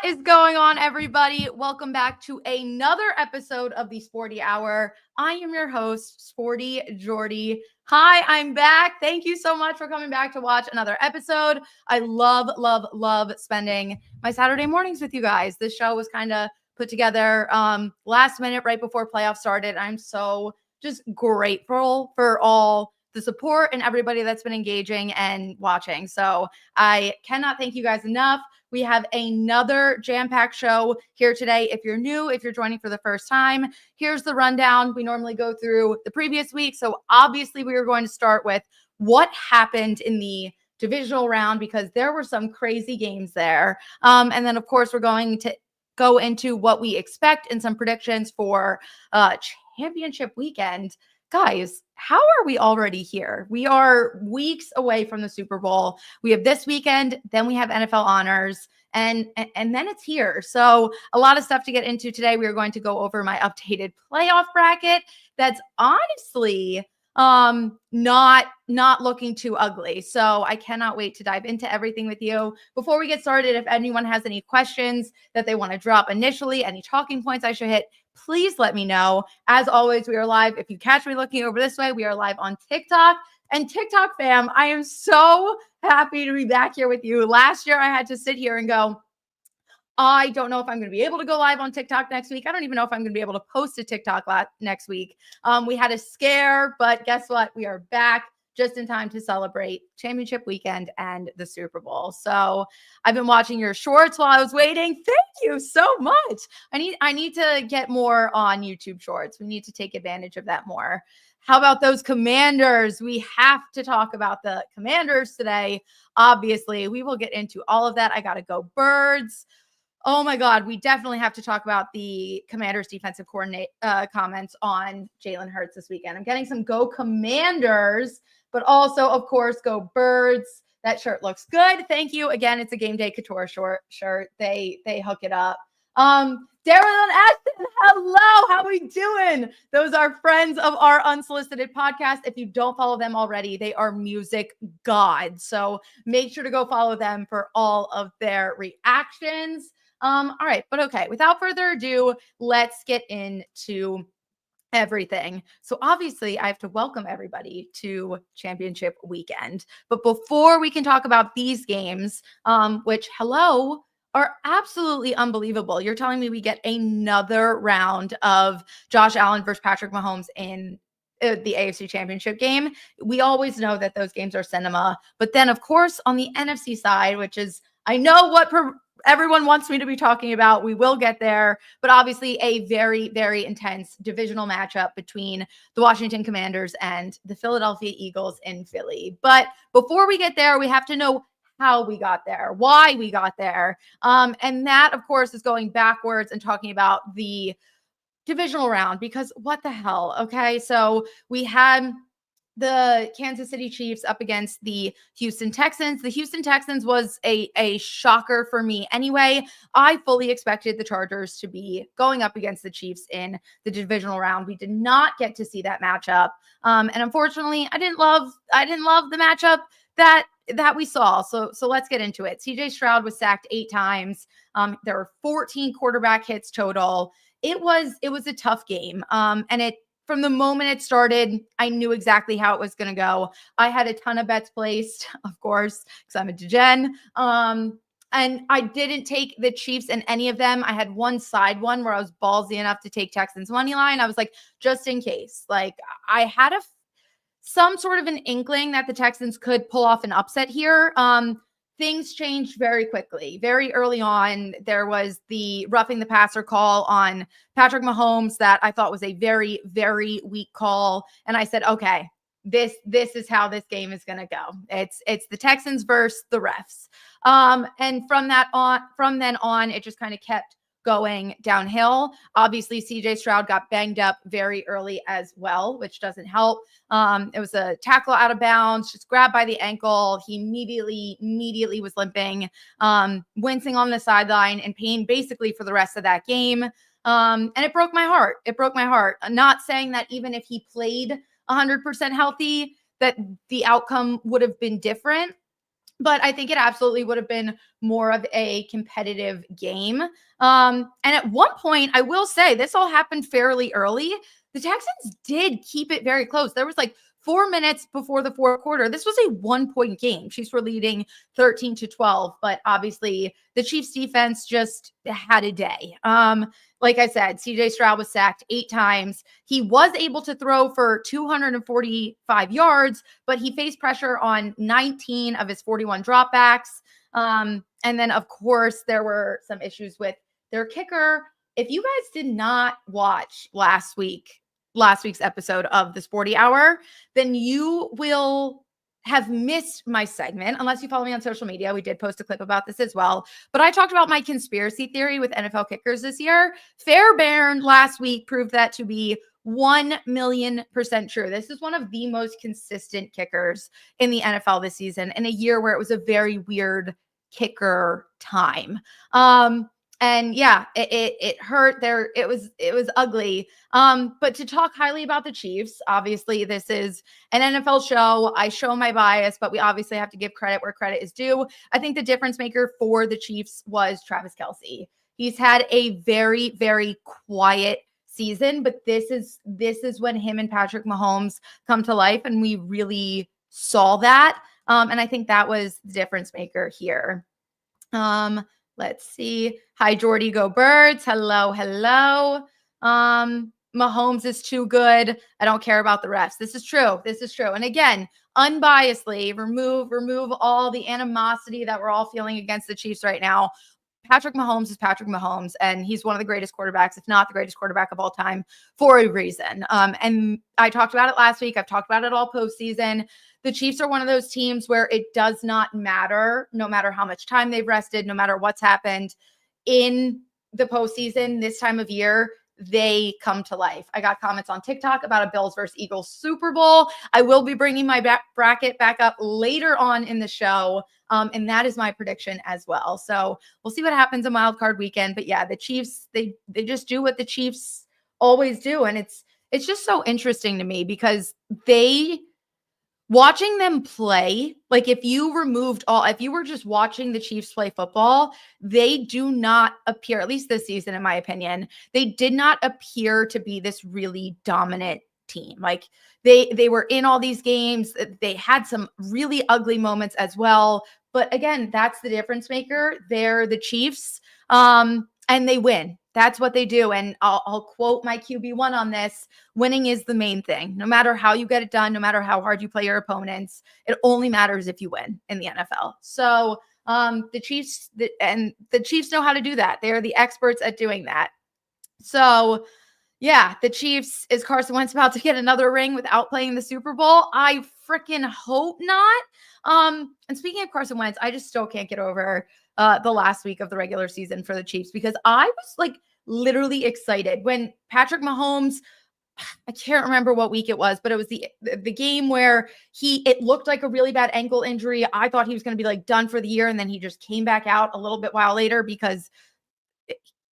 What is going on, everybody? Welcome back to another episode of the Sporty Hour. I am your host, Sporty Jordy. Hi, I'm back. Thank you so much for coming back to watch another episode. I love spending my Saturday mornings with you guys. This show was kind of put together last minute right before playoffs started. I'm so just grateful for all the support and everybody that's been engaging and watching. So I cannot thank you guys enough. We have another jam-packed show here today. If you're new, if you're joining for the first time, here's the rundown. We normally go through the previous week. So obviously we are going to start with what happened in the divisional round because there were some crazy games there. And then, of course, we're going to go into what we expect and some predictions for championship weekend. Guys, how are we already here? We are weeks away from the Super Bowl. We have this weekend, then we have NFL honors, and then it's here. So a lot of stuff to get into today. We are going to go over my updated playoff bracket. That's honestly not looking too ugly. So I cannot wait to dive into everything with you. Before we get started, if anyone has any questions that they want to drop initially, any talking points I should hit, please let me know. As always, we are live. If you catch me looking over this way, we are live on TikTok. And TikTok fam, I am so happy to be back here with you. Last year, I had to sit here and go, I don't know if I'm going to be able to go live on TikTok next week. I don't even know if I'm going to be able to post a TikTok next week. We had a scare, but guess what? We are back just in time to celebrate championship weekend and the Super Bowl. So I've been watching your shorts while I was waiting. Thank you so much. I need to get more on YouTube shorts. We need to take advantage of that more. How about those Commanders? We have to talk about the Commanders today. Obviously, we will get into all of that. I got to go Birds. Oh my God, we definitely have to talk about the Commanders defensive coordinate comments on Jalen Hurts this weekend. I'm getting some go Commanders, but also, of course, go Birds. That shirt looks good. Thank you. Again, it's a Game Day Couture shirt. They hook it up. Darren and Ashton, hello. How are we doing? Those are friends of our unsolicited podcast. If you don't follow them already, they are music gods. So make sure to go follow them for all of their reactions. All right, but okay, without further ado, let's get into everything. So obviously I have to welcome everybody to championship weekend. But before we can talk about these games, which are absolutely unbelievable. You're telling me we get another round of Josh Allen versus Patrick Mahomes in the AFC Championship game. We always know that those games are cinema. But then, of course, on the NFC side, which is, I know what everyone wants me to be talking about. We will get there, but obviously a very, very intense divisional matchup between the Washington Commanders and the Philadelphia Eagles in Philly. But before we get there, we have to know how we got there, why we got there. And that, of course, is going backwards and talking about the divisional round, because what the hell? Okay, so we had the Kansas City Chiefs up against the Houston Texans. The Houston Texans was a shocker for me anyway. I fully expected the Chargers to be going up against the Chiefs in the divisional round. We did not get to see that matchup. And unfortunately, I didn't love the matchup that we saw. So let's get into it. CJ Stroud was sacked 8 times. There were 14 quarterback hits total. It was a tough game. And from the moment it started, I knew exactly how it was going to go. I had a ton of bets placed, of course, because I'm a degen. And I didn't take the Chiefs in any of them. I had one side one where I was ballsy enough to take Texans money line. I was like, just in case. Like, I had some sort of an inkling that the Texans could pull off an upset here. Things changed very quickly. Very early on, there was the roughing the passer call on Patrick Mahomes that I thought was a very, very weak call. And I said, okay, this is how this game is going to go. It's the Texans versus the refs. And from then on, it just kind of kept going downhill. Obviously, CJ Stroud got banged up very early as well, which doesn't help. It was a tackle out of bounds, just grabbed by the ankle. He immediately was limping, wincing on the sideline in pain basically for the rest of that game. And it broke my heart. I'm not saying that even if he played 100% healthy, that the outcome would have been different. but I think it absolutely would have been more of a competitive game. And at one point, I will say this all happened fairly early. The Texans did keep it very close. There was like 4 minutes before the fourth quarter. This was a 1 point game. Chiefs were leading 13-12, but obviously the Chiefs defense just had a day. Like I said, CJ Stroud was sacked 8 times. He was able to throw for 245 yards, but he faced pressure on 19 of his 41 dropbacks. And then, of course, there were some issues with their kicker. If you guys did not watch last week's episode of the Sporty Hour, then you will have missed my segment unless you follow me on social media. We did post a clip about this as well. But I talked about my conspiracy theory with NFL kickers this year. Fairbairn last week proved that to be 1,000,000% true. This is one of the most consistent kickers in the NFL this season in a year where it was a very weird kicker time. And yeah, it hurt there. It was ugly. But to talk highly about the Chiefs, obviously this is an NFL show. I show my bias, but we obviously have to give credit where credit is due. I think the difference maker for the Chiefs was Travis Kelce. He's had a very, very quiet season, but this is when him and Patrick Mahomes come to life, and we really saw that. And I think that was the difference maker here. Let's see. Hi, Jordy, go Birds. Hello, hello. Mahomes is too good. I don't care about the refs. This is true. This is true. And again, unbiasedly, remove all the animosity that we're all feeling against the Chiefs right now. Patrick Mahomes is Patrick Mahomes, and he's one of the greatest quarterbacks, if not the greatest quarterback of all time, for a reason. And I talked about it last week. I've talked about it all postseason. The Chiefs are one of those teams where it does not matter, no matter how much time they've rested, no matter what's happened in the postseason this time of year, they come to life. I got comments on TikTok about a Bills versus Eagles Super Bowl. I will be bringing my bracket back up later on in the show. And that is my prediction as well. So we'll see what happens in Wild Card Weekend. But yeah, the Chiefs, they just do what the Chiefs always do. And it's just so interesting to me because watching them play, like if you were just watching the Chiefs play football, they do not appear, at least this season, in my opinion, they did not appear to be this really dominant team. Like they were in all these games. They had some really ugly moments as well. But again, that's the difference maker. They're the Chiefs, and they win. That's what they do. And I'll quote my QB1 on this. Winning is the main thing. No matter how you get it done, no matter how hard you play your opponents, it only matters if you win in the NFL. So the Chiefs know how to do that. They're the experts at doing that. So yeah, the Chiefs, is Carson Wentz about to get another ring without playing the Super Bowl? I freaking hope not. And speaking of Carson Wentz, I just still can't get over the last week of the regular season for the Chiefs because I was like literally excited when Patrick Mahomes, I can't remember what week it was, but it was the game where it looked like a really bad ankle injury. I thought he was going to be like done for the year. And then he just came back out a little bit while later because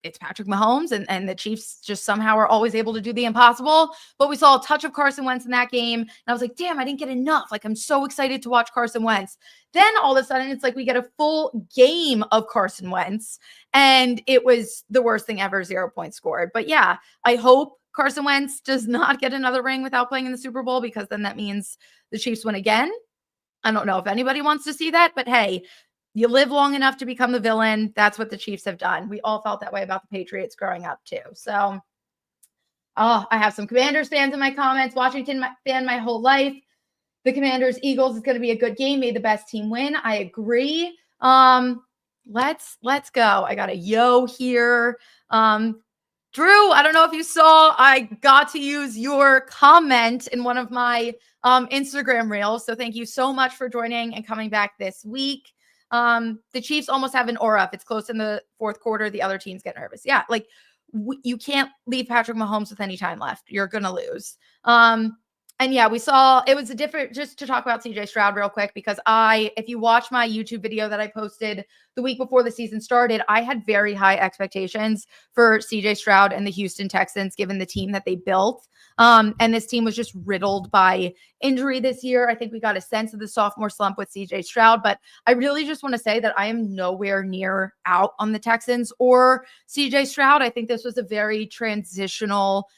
it's Patrick Mahomes and the Chiefs just somehow are always able to do the impossible. But we saw a touch of Carson Wentz in that game. And I was like, damn, I didn't get enough. Like, I'm so excited to watch Carson Wentz. Then all of a sudden, it's like we get a full game of Carson Wentz. And it was the worst thing ever, 0 points scored. But yeah, I hope Carson Wentz does not get another ring without playing in the Super Bowl because then that means the Chiefs win again. I don't know if anybody wants to see that, but hey, you live long enough to become the villain. That's what the Chiefs have done. We all felt that way about the Patriots growing up too. So, I have some Commanders fans in my comments. Washington fan my whole life. The Commanders Eagles is going to be a good game. May the best team win. I agree. Let's go. I got a yo here. Drew, I don't know if you saw, I got to use your comment in one of my Instagram reels. So thank you so much for joining and coming back this week. The Chiefs almost have an aura. If it's close in the fourth quarter, the other teams get nervous. Yeah, like you can't leave Patrick Mahomes with any time left. You're going to lose. And yeah, we saw it was a different, just to talk about CJ Stroud real quick, because if you watch my YouTube video that I posted the week before the season started, I had very high expectations for CJ Stroud and the Houston Texans, given the team that they built. And this team was just riddled by injury this year. I think we got a sense of the sophomore slump with CJ Stroud, but I really just want to say that I am nowhere near out on the Texans or CJ Stroud. I think this was a very transitional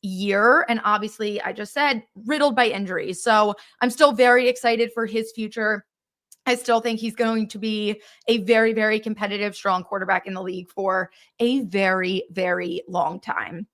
year. And obviously, I just said, riddled by injuries. So I'm still very excited for his future. I still think he's going to be a very, very competitive, strong quarterback in the league for a very, very long time.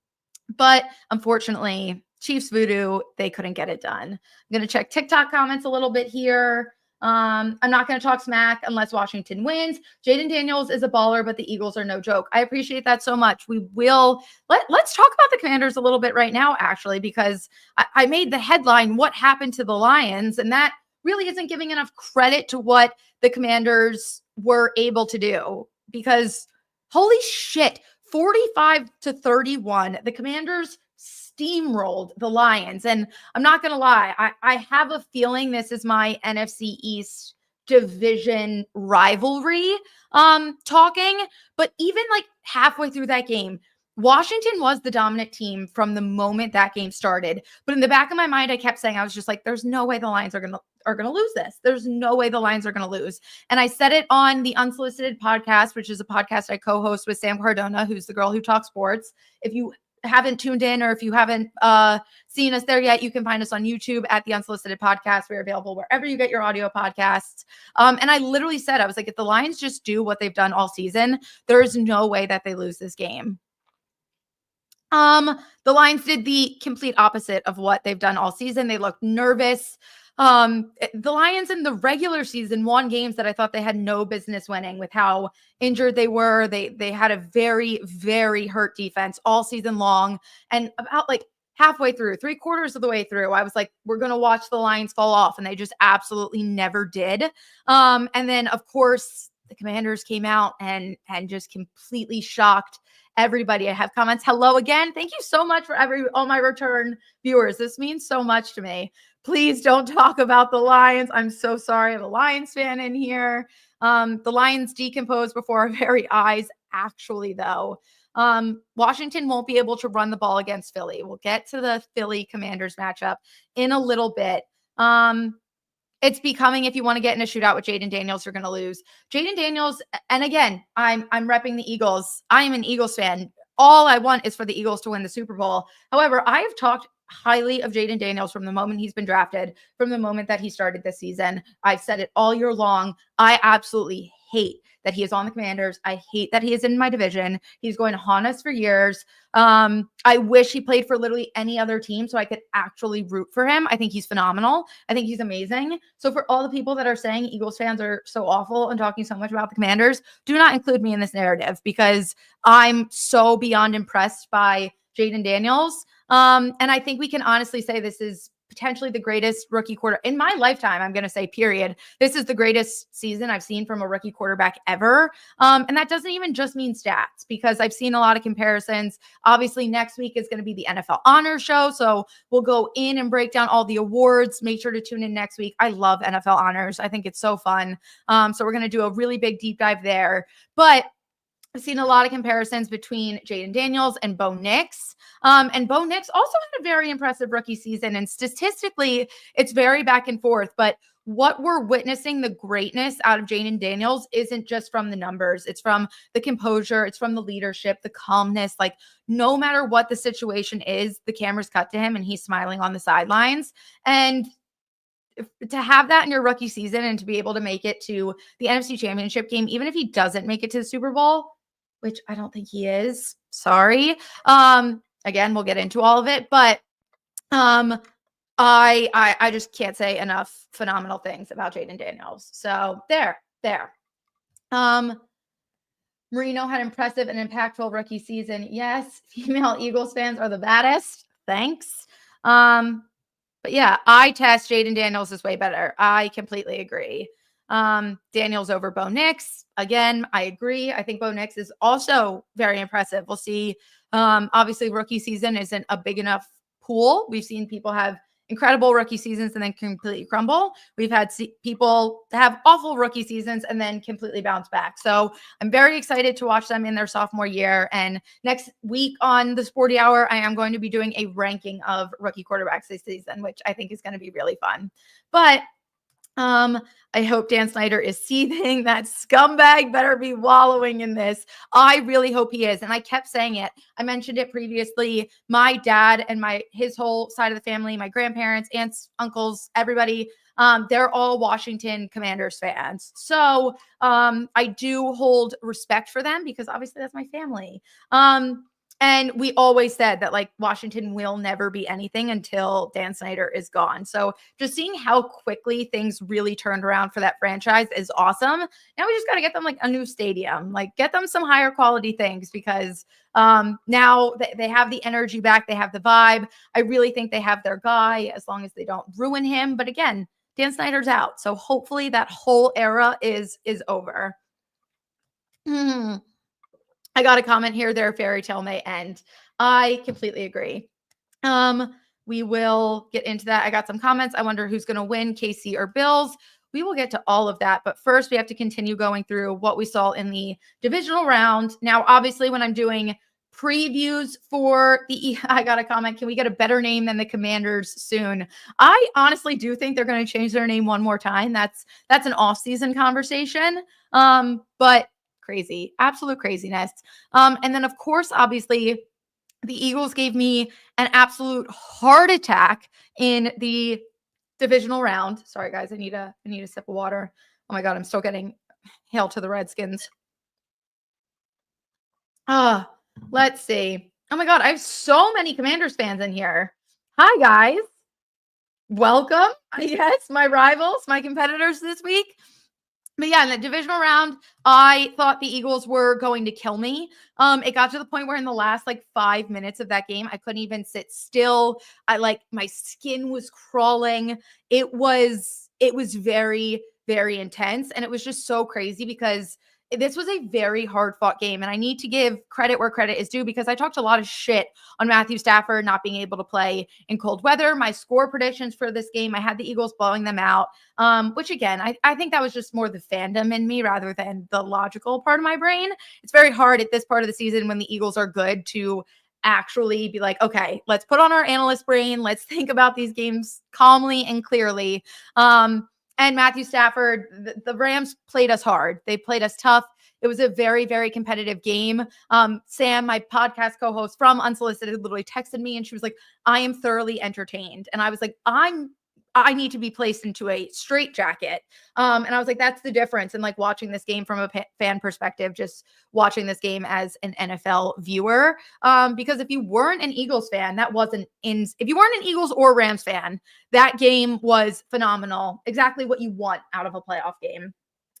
But unfortunately, Chiefs voodoo, they couldn't get it done. I'm going to check TikTok comments a little bit here. I'm not going to talk smack unless Washington wins. Jaden Daniels is a baller, but the Eagles are no joke. I appreciate that so much. We will let's talk about the Commanders a little bit right now, actually, because I made the headline, "What happened to the Lions?" And that really isn't giving enough credit to what the Commanders were able to do, because holy shit, 45-31, the Commanders steamrolled the Lions. And I'm not going to lie, I have a feeling this is my NFC East division rivalry talking. But even like halfway through that game, Washington was the dominant team from the moment that game started. But in the back of my mind, I kept saying, I was just like, there's no way the Lions are going to lose this. There's no way the Lions are going to lose. And I said it on the Unsolicited podcast, which is a podcast I co-host with Sam Cardona, who's the girl who talks sports. If you haven't tuned in, or if you haven't seen us there yet, you can find us on YouTube at the Unsolicited Podcast. We're available wherever you get your audio podcasts. And I literally said, I was like, if the Lions just do what they've done all season, there is no way that they lose this game. The Lions did the complete opposite of what they've done all season. They looked nervous. The Lions in the regular season won games that I thought they had no business winning, with how injured they were. They had a very, very hurt defense all season long. And about like halfway through, 3/4 of the way through, I was like, we're going to watch the Lions fall off. And they just absolutely never did. And then, of course, the Commanders came out and just completely shocked everybody. I have comments. Hello again. Thank you so much for all my return viewers. This means so much to me. Please don't talk about the Lions. I'm so sorry. I'm a Lions fan in here. The Lions decomposed before our very eyes, actually, though. Washington won't be able to run the ball against Philly. We'll get to the Philly Commanders matchup in a little bit. It's becoming, if you want to get in a shootout with Jaden Daniels, you're going to lose. Jaden Daniels, and again, I'm repping the Eagles. I am an Eagles fan. All I want is for the Eagles to win the Super Bowl. However, I have talked highly of Jaden Daniels from the moment he's been drafted, from the moment that he started this season. I've said it all year long. I absolutely hate that he is on the Commanders. I hate that he is in my division. He's going to haunt us for years. I wish he played for literally any other team so I could actually root for him. I think he's phenomenal. I think he's amazing. So for all the people that are saying Eagles fans are so awful and talking so much about the Commanders, do not include me in this narrative, because I'm so beyond impressed by Jaden Daniels. And I think we can honestly say this is potentially the greatest rookie quarter in my lifetime. I'm going to say, period. This is the greatest season I've seen from a rookie quarterback ever. And that doesn't even just mean stats, because I've seen a lot of comparisons. Obviously, next week is going to be the NFL Honors Show. So we'll go in and break down all the awards. Make sure to tune in next week. I love NFL Honors. I think it's so fun. So we're going to do a really big deep dive there. But I've seen a lot of comparisons between Jaden Daniels and Bo Nix. And Bo Nix also had a very impressive rookie season. And statistically, it's very back and forth. But what we're witnessing, the greatness out of Jaden Daniels, isn't just from the numbers. It's from the composure. It's from the leadership, the calmness. Like, no matter what the situation is, the camera's cut to him and he's smiling on the sidelines. And to have that in your rookie season and to be able to make it to the NFC Championship game, even if he doesn't make it to the Super Bowl, which I don't think he is. Sorry. Again, we'll get into all of it, but I just can't say enough phenomenal things about Jaden Daniels. So there. Marino had impressive and impactful rookie season. Yes, female Eagles fans are the baddest. Thanks. But yeah, I test Jaden Daniels is way better. I completely agree. Daniels over Bo Nix. Again, I agree. I think Bo Nix is also very impressive. We'll see. Obviously, rookie season isn't a big enough pool. We've seen people have incredible rookie seasons and then completely crumble. We've had people have awful rookie seasons and then completely bounce back. So I'm very excited to watch them in their sophomore year. And next week on the Sporty Hour, I am going to be doing a ranking of rookie quarterbacks this season, which I think is going to be really fun. But I hope Dan Snyder is seething. That scumbag better be wallowing in this. I really hope he is. And I kept saying it. I mentioned it previously. My dad and his whole side of the family, my grandparents, aunts, uncles, everybody, they're all Washington Commanders fans. So I do hold respect for them because obviously that's my family. And we always said that like Washington will never be anything until Dan Snyder is gone. So just seeing how quickly things really turned around for that franchise is awesome. Now we just got to get them like a new stadium, like get them some higher quality things because now they have the energy back. They have the vibe. I really think they have their guy as long as they don't ruin him. But again, Dan Snyder's out. So hopefully that whole era is over. I got a comment here. Their fairy tale may end. I completely agree. We will get into that. I got some comments. I wonder who's going to win, KC or Bills. We will get to all of that. But first, we have to continue going through what we saw in the divisional round. Now, obviously, when I'm doing previews for I got a comment. Can we get a better name than the Commanders soon? I honestly do think they're going to change their name one more time. That's an off-season conversation. But crazy, absolute craziness. And then, of course, obviously, the Eagles gave me an absolute heart attack in the divisional round. Sorry, guys, I need a sip of water. Oh my God, I'm still getting hail to the Redskins. Let's see. Oh my God, I have so many Commanders fans in here. Hi, guys. Welcome. Yes, my rivals, my competitors this week. But yeah, in the divisional round, I thought the Eagles were going to kill me. It got to the point where in the last like 5 minutes of that game, I couldn't even sit still. My skin was crawling. It was very, very intense. And it was just so crazy because this was a very hard fought game. And I need to give credit where credit is due because I talked a lot of shit on Matthew Stafford not being able to play in cold weather. My score predictions for this game, I had the Eagles blowing them out, which again, I think that was just more the fandom in me rather than the logical part of my brain. It's very hard at this part of the season when the Eagles are good to actually be like, okay, let's put on our analyst brain. Let's think about these games calmly and clearly. And Matthew Stafford, the Rams played us hard. They played us tough. It was a very, very competitive game. Sam, my podcast co-host from Unsolicited, literally texted me and she was like, I am thoroughly entertained. And I was like, I need to be placed into a straitjacket. And I was like, that's the difference. And like watching this game from a fan perspective, just watching this game as an NFL viewer. Because if you weren't an Eagles fan, if you weren't an Eagles or Rams fan, that game was phenomenal. Exactly what you want out of a playoff game.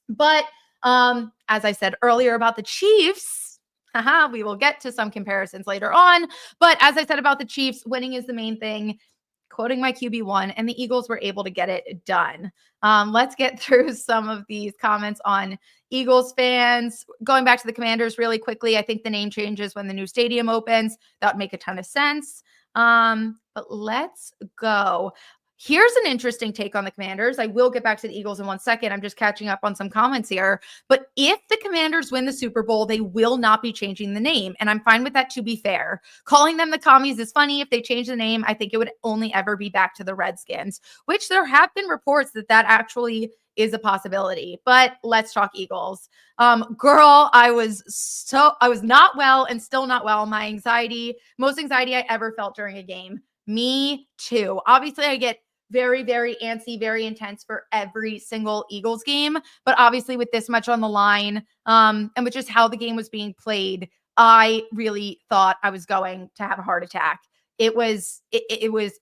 But as I said earlier about the Chiefs, we will get to some comparisons later on. But as I said about the Chiefs, winning is the main thing. Quoting my QB1, and the Eagles were able to get it done. Let's get through some of these comments on Eagles fans. Going back to the Commanders really quickly, I think the name changes when the new stadium opens. That would make a ton of sense. But let's go. Here's an interesting take on the Commanders. I will get back to the Eagles in 1 second. I'm just catching up on some comments here. But if the Commanders win the Super Bowl, they will not be changing the name. And I'm fine with that, to be fair. Calling them the Commies is funny. If they change the name, I think it would only ever be back to the Redskins, which there have been reports that actually is a possibility. But let's talk Eagles. Girl, I was not well and still not well. My most anxiety I ever felt during a game. Me too. Obviously, I get very, very antsy, very intense for every single Eagles game. But obviously with this much on the line, and with just how the game was being played, I really thought I was going to have a heart attack. It was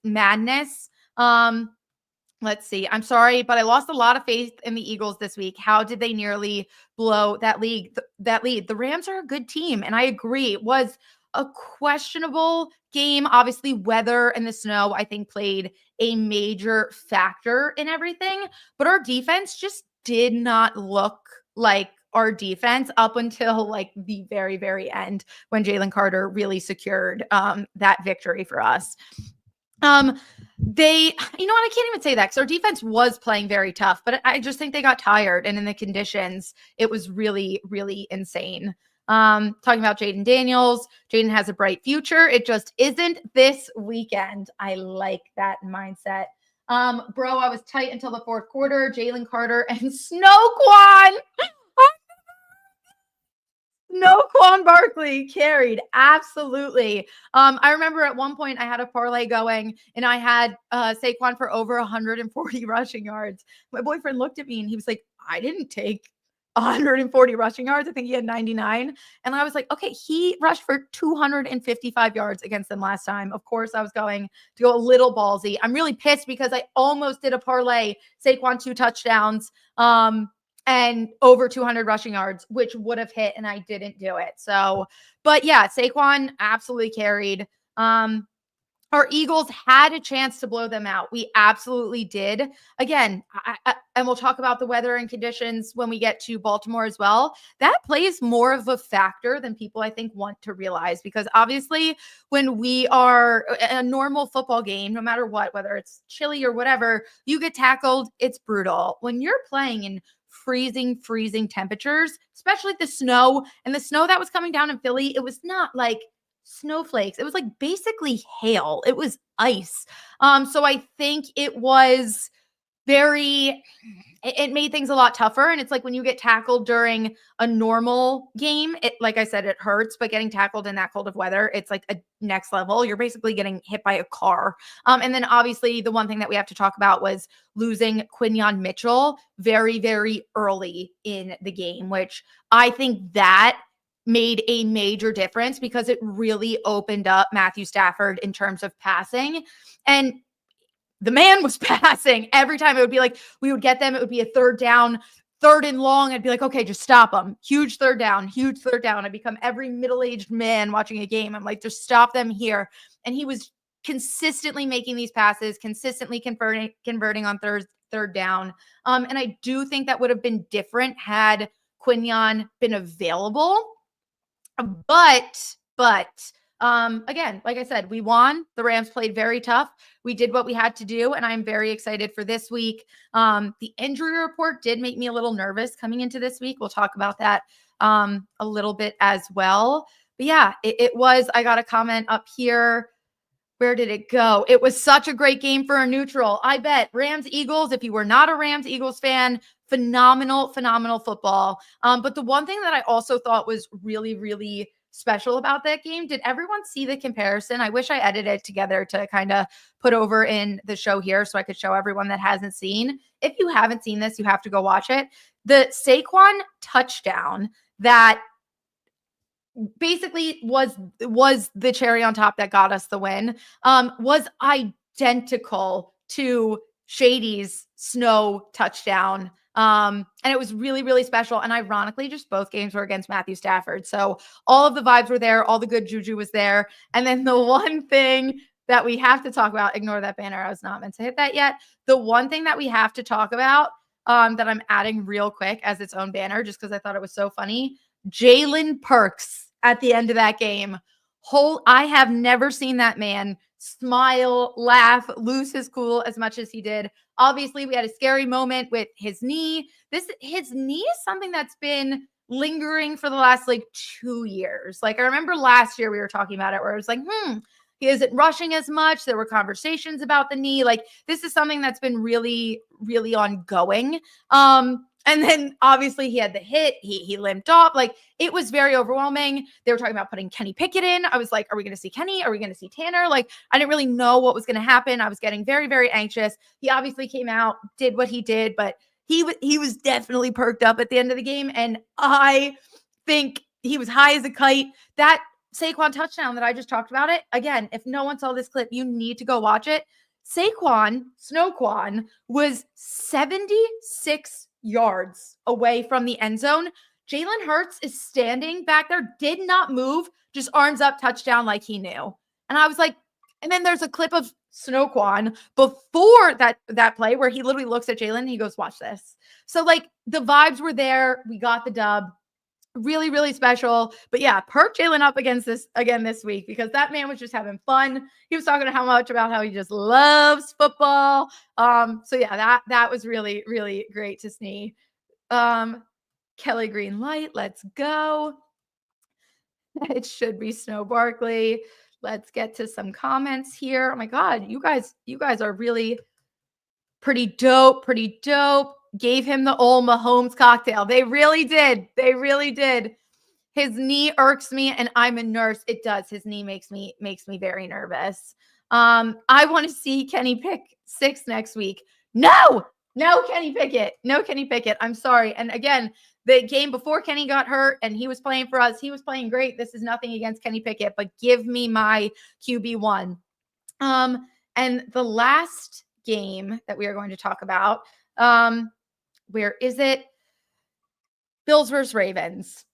madness. Let's see. I'm sorry, but I lost a lot of faith in the Eagles this week. How did they nearly blow that lead? The Rams are a good team, and I agree. It was a questionable game. Obviously, weather and the snow, I think, played a major factor in everything. But our defense just did not look like our defense up until like the very, very end when Jalen Carter really secured that victory for us. You know what? I can't even say that because our defense was playing very tough, but I just think they got tired. And in the conditions, it was really, really insane. Talking about Jaden Daniels, Jaden has a bright future. It just isn't this weekend. I like that mindset. Bro, I was tight until the fourth quarter. Jalen Carter and Snow Quan. No, Quan Barkley carried. Absolutely. I remember at one point I had a parlay going and I had Saquon for over 140 rushing yards. My boyfriend looked at me and he was like, I didn't take 140 rushing yards. I think he had 99. And I was like, okay, he rushed for 255 yards against them last time. Of course, I was going to go a little ballsy. I'm really pissed because I almost did a parlay, Saquon 2 touchdowns. And over 200 rushing yards, which would have hit, and I didn't do it. So, but yeah, Saquon absolutely carried. Our Eagles had a chance to blow them out. We absolutely did. Again, and we'll talk about the weather and conditions when we get to Baltimore as well. That plays more of a factor than people, I think, want to realize, because obviously when we are a normal football game, no matter what, whether it's chilly or whatever, you get tackled, it's brutal. When you're playing in freezing temperatures, especially the snow that was coming down in Philly, it was not like snowflakes. It was like basically hail. It was ice. So I think it was it made things a lot tougher. And it's like when you get tackled during a normal game, it, like I said, it hurts, but getting tackled in that cold of weather, it's like a next level. You're basically getting hit by a car. And then obviously the one thing that we have to talk about was losing Quinyon Mitchell very, very early in the game, which I think that made a major difference because it really opened up Matthew Stafford in terms of passing. And the man was passing every time. It would be like, we would get them. It would be a third down, third and long. I'd be like, okay, just stop them. Huge third down. I become every middle-aged man watching a game. I'm like, just stop them here. And he was consistently making these passes, consistently converting on third down. And I do think that would have been different had Quinyon been available. But again, like I said, we won. The Rams played very tough. We did what we had to do, and I'm very excited for this week. The injury report did make me a little nervous coming into this week. We'll talk about that a little bit as well. But yeah, it was. I got a comment up here. Where did it go? It was such a great game for a neutral. I bet Rams-Eagles, if you were not a Rams-Eagles fan, phenomenal football. But the one thing that I also thought was really, really special about that game, did everyone see the comparison? I wish I edited it together to kind of put over in the show here so I could show everyone that hasn't seen. If you haven't seen this, you have to go watch it. The Saquon touchdown that basically was the cherry on top that got us the win, was identical to Shady's snow touchdown. And it was really, really special. And ironically, just both games were against Matthew Stafford. So all of the vibes were there. All the good juju was there. And then the one thing that we have to talk about, ignore that banner. I was not meant to hit that yet. The one thing that we have to talk about, that I'm adding real quick as its own banner, just because I thought it was so funny. Jalen Perks at the end of that game. I have never seen that man smile, laugh, lose his cool as much as he did. Obviously, we had a scary moment with his knee. His knee is something that's been lingering for the last like 2 years. Like I remember last year we were talking about it where it was like, he isn't rushing as much. There were conversations about the knee. Like this is something that's been really, really ongoing. And then obviously he had the hit. He limped off. Like it was very overwhelming. They were talking about putting Kenny Pickett in. I was like, are we going to see Kenny? Are we going to see Tanner? Like I didn't really know what was going to happen. I was getting very, very anxious. He obviously came out, did what he did, but he was definitely perked up at the end of the game. And I think he was high as a kite. That Saquon touchdown that I just talked about it. Again, if no one saw this clip, you need to go watch it. Snow-Quan was 76 yards away from the end zone. Jalen Hurts is standing back there, did not move, just arms up, touchdown like he knew. And I was like, and then there's a clip of Snow-Quan before that play where he literally looks at Jalen and he goes, watch this. So like the vibes were there. We got the dub. really, really special. But yeah, perk Jalen up against this again this week, because that man was just having fun. He was talking about how he just loves football. So yeah, that was really, really great to see. Kelly Green Light, let's go. It should be Snow Barkley. Let's get to some comments here. Oh my God, you guys are really pretty dope, pretty dope. Gave him the old Mahomes cocktail. They really did. They really did. His knee irks me, and I'm a nurse. It does. His knee makes me very nervous. I want to see Kenny pick 6 next week. No, Kenny Pickett. No, Kenny Pickett. I'm sorry. And again, the game before Kenny got hurt and he was playing for us, he was playing great. This is nothing against Kenny Pickett, but give me my QB1. And the last game that we are going to talk about, where is it? Bills versus Ravens.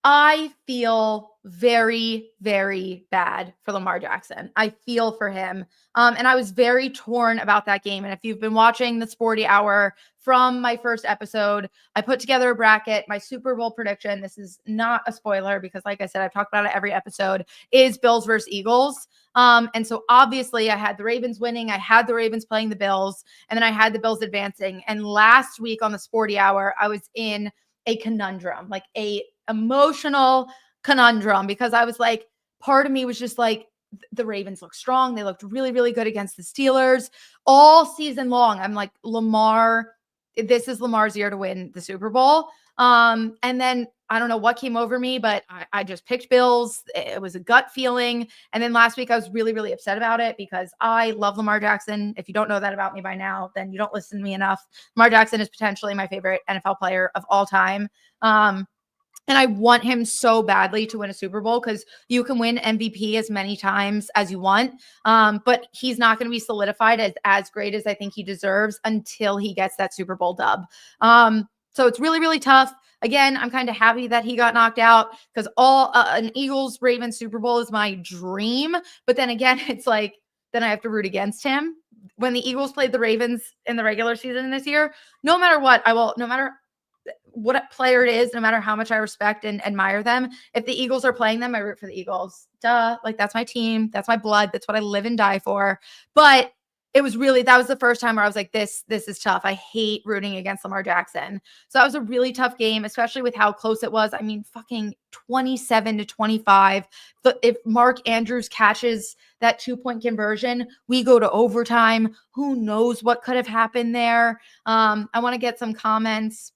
I feel very, very bad for Lamar Jackson. I feel for him. And I was very torn about that game. And if you've been watching the Sporty Hour from my first episode, I put together a bracket. My Super Bowl prediction, this is not a spoiler because like I said, I've talked about it every episode, is Bills versus Eagles. And so obviously I had the Ravens winning. I had the Ravens playing the Bills, and then I had the Bills advancing. And last week on the Sporty Hour, I was in a conundrum, like a emotional conundrum, because I was like, part of me was just like, the Ravens look strong. They looked really, really good against the Steelers all season long. I'm like, Lamar, this is Lamar's year to win the Super Bowl. And then I don't know what came over me, but I just picked Bills. It was a gut feeling. And then last week I was really, really upset about it because I love Lamar Jackson. If you don't know that about me by now, then you don't listen to me enough. Lamar Jackson is potentially my favorite NFL player of all time. And I want him so badly to win a Super Bowl, because you can win MVP as many times as you want. But he's not going to be solidified as great as I think he deserves until he gets that Super Bowl dub. So it's really, really tough. Again, I'm kind of happy that he got knocked out, because an Eagles-Ravens Super Bowl is my dream. But then again, it's like, then I have to root against him. When the Eagles played the Ravens in the regular season this year, no matter what, no matter what player it is, no matter how much I respect and admire them, if the Eagles are playing them, I root for the Eagles. Duh. Like, that's my team. That's my blood. That's what I live and die for. But that was the first time where I was like, this is tough. I hate rooting against Lamar Jackson. So that was a really tough game, especially with how close it was. I mean, fucking 27-25. But if Mark Andrews catches that 2-point conversion, we go to overtime. Who knows what could have happened there? I want to get some comments.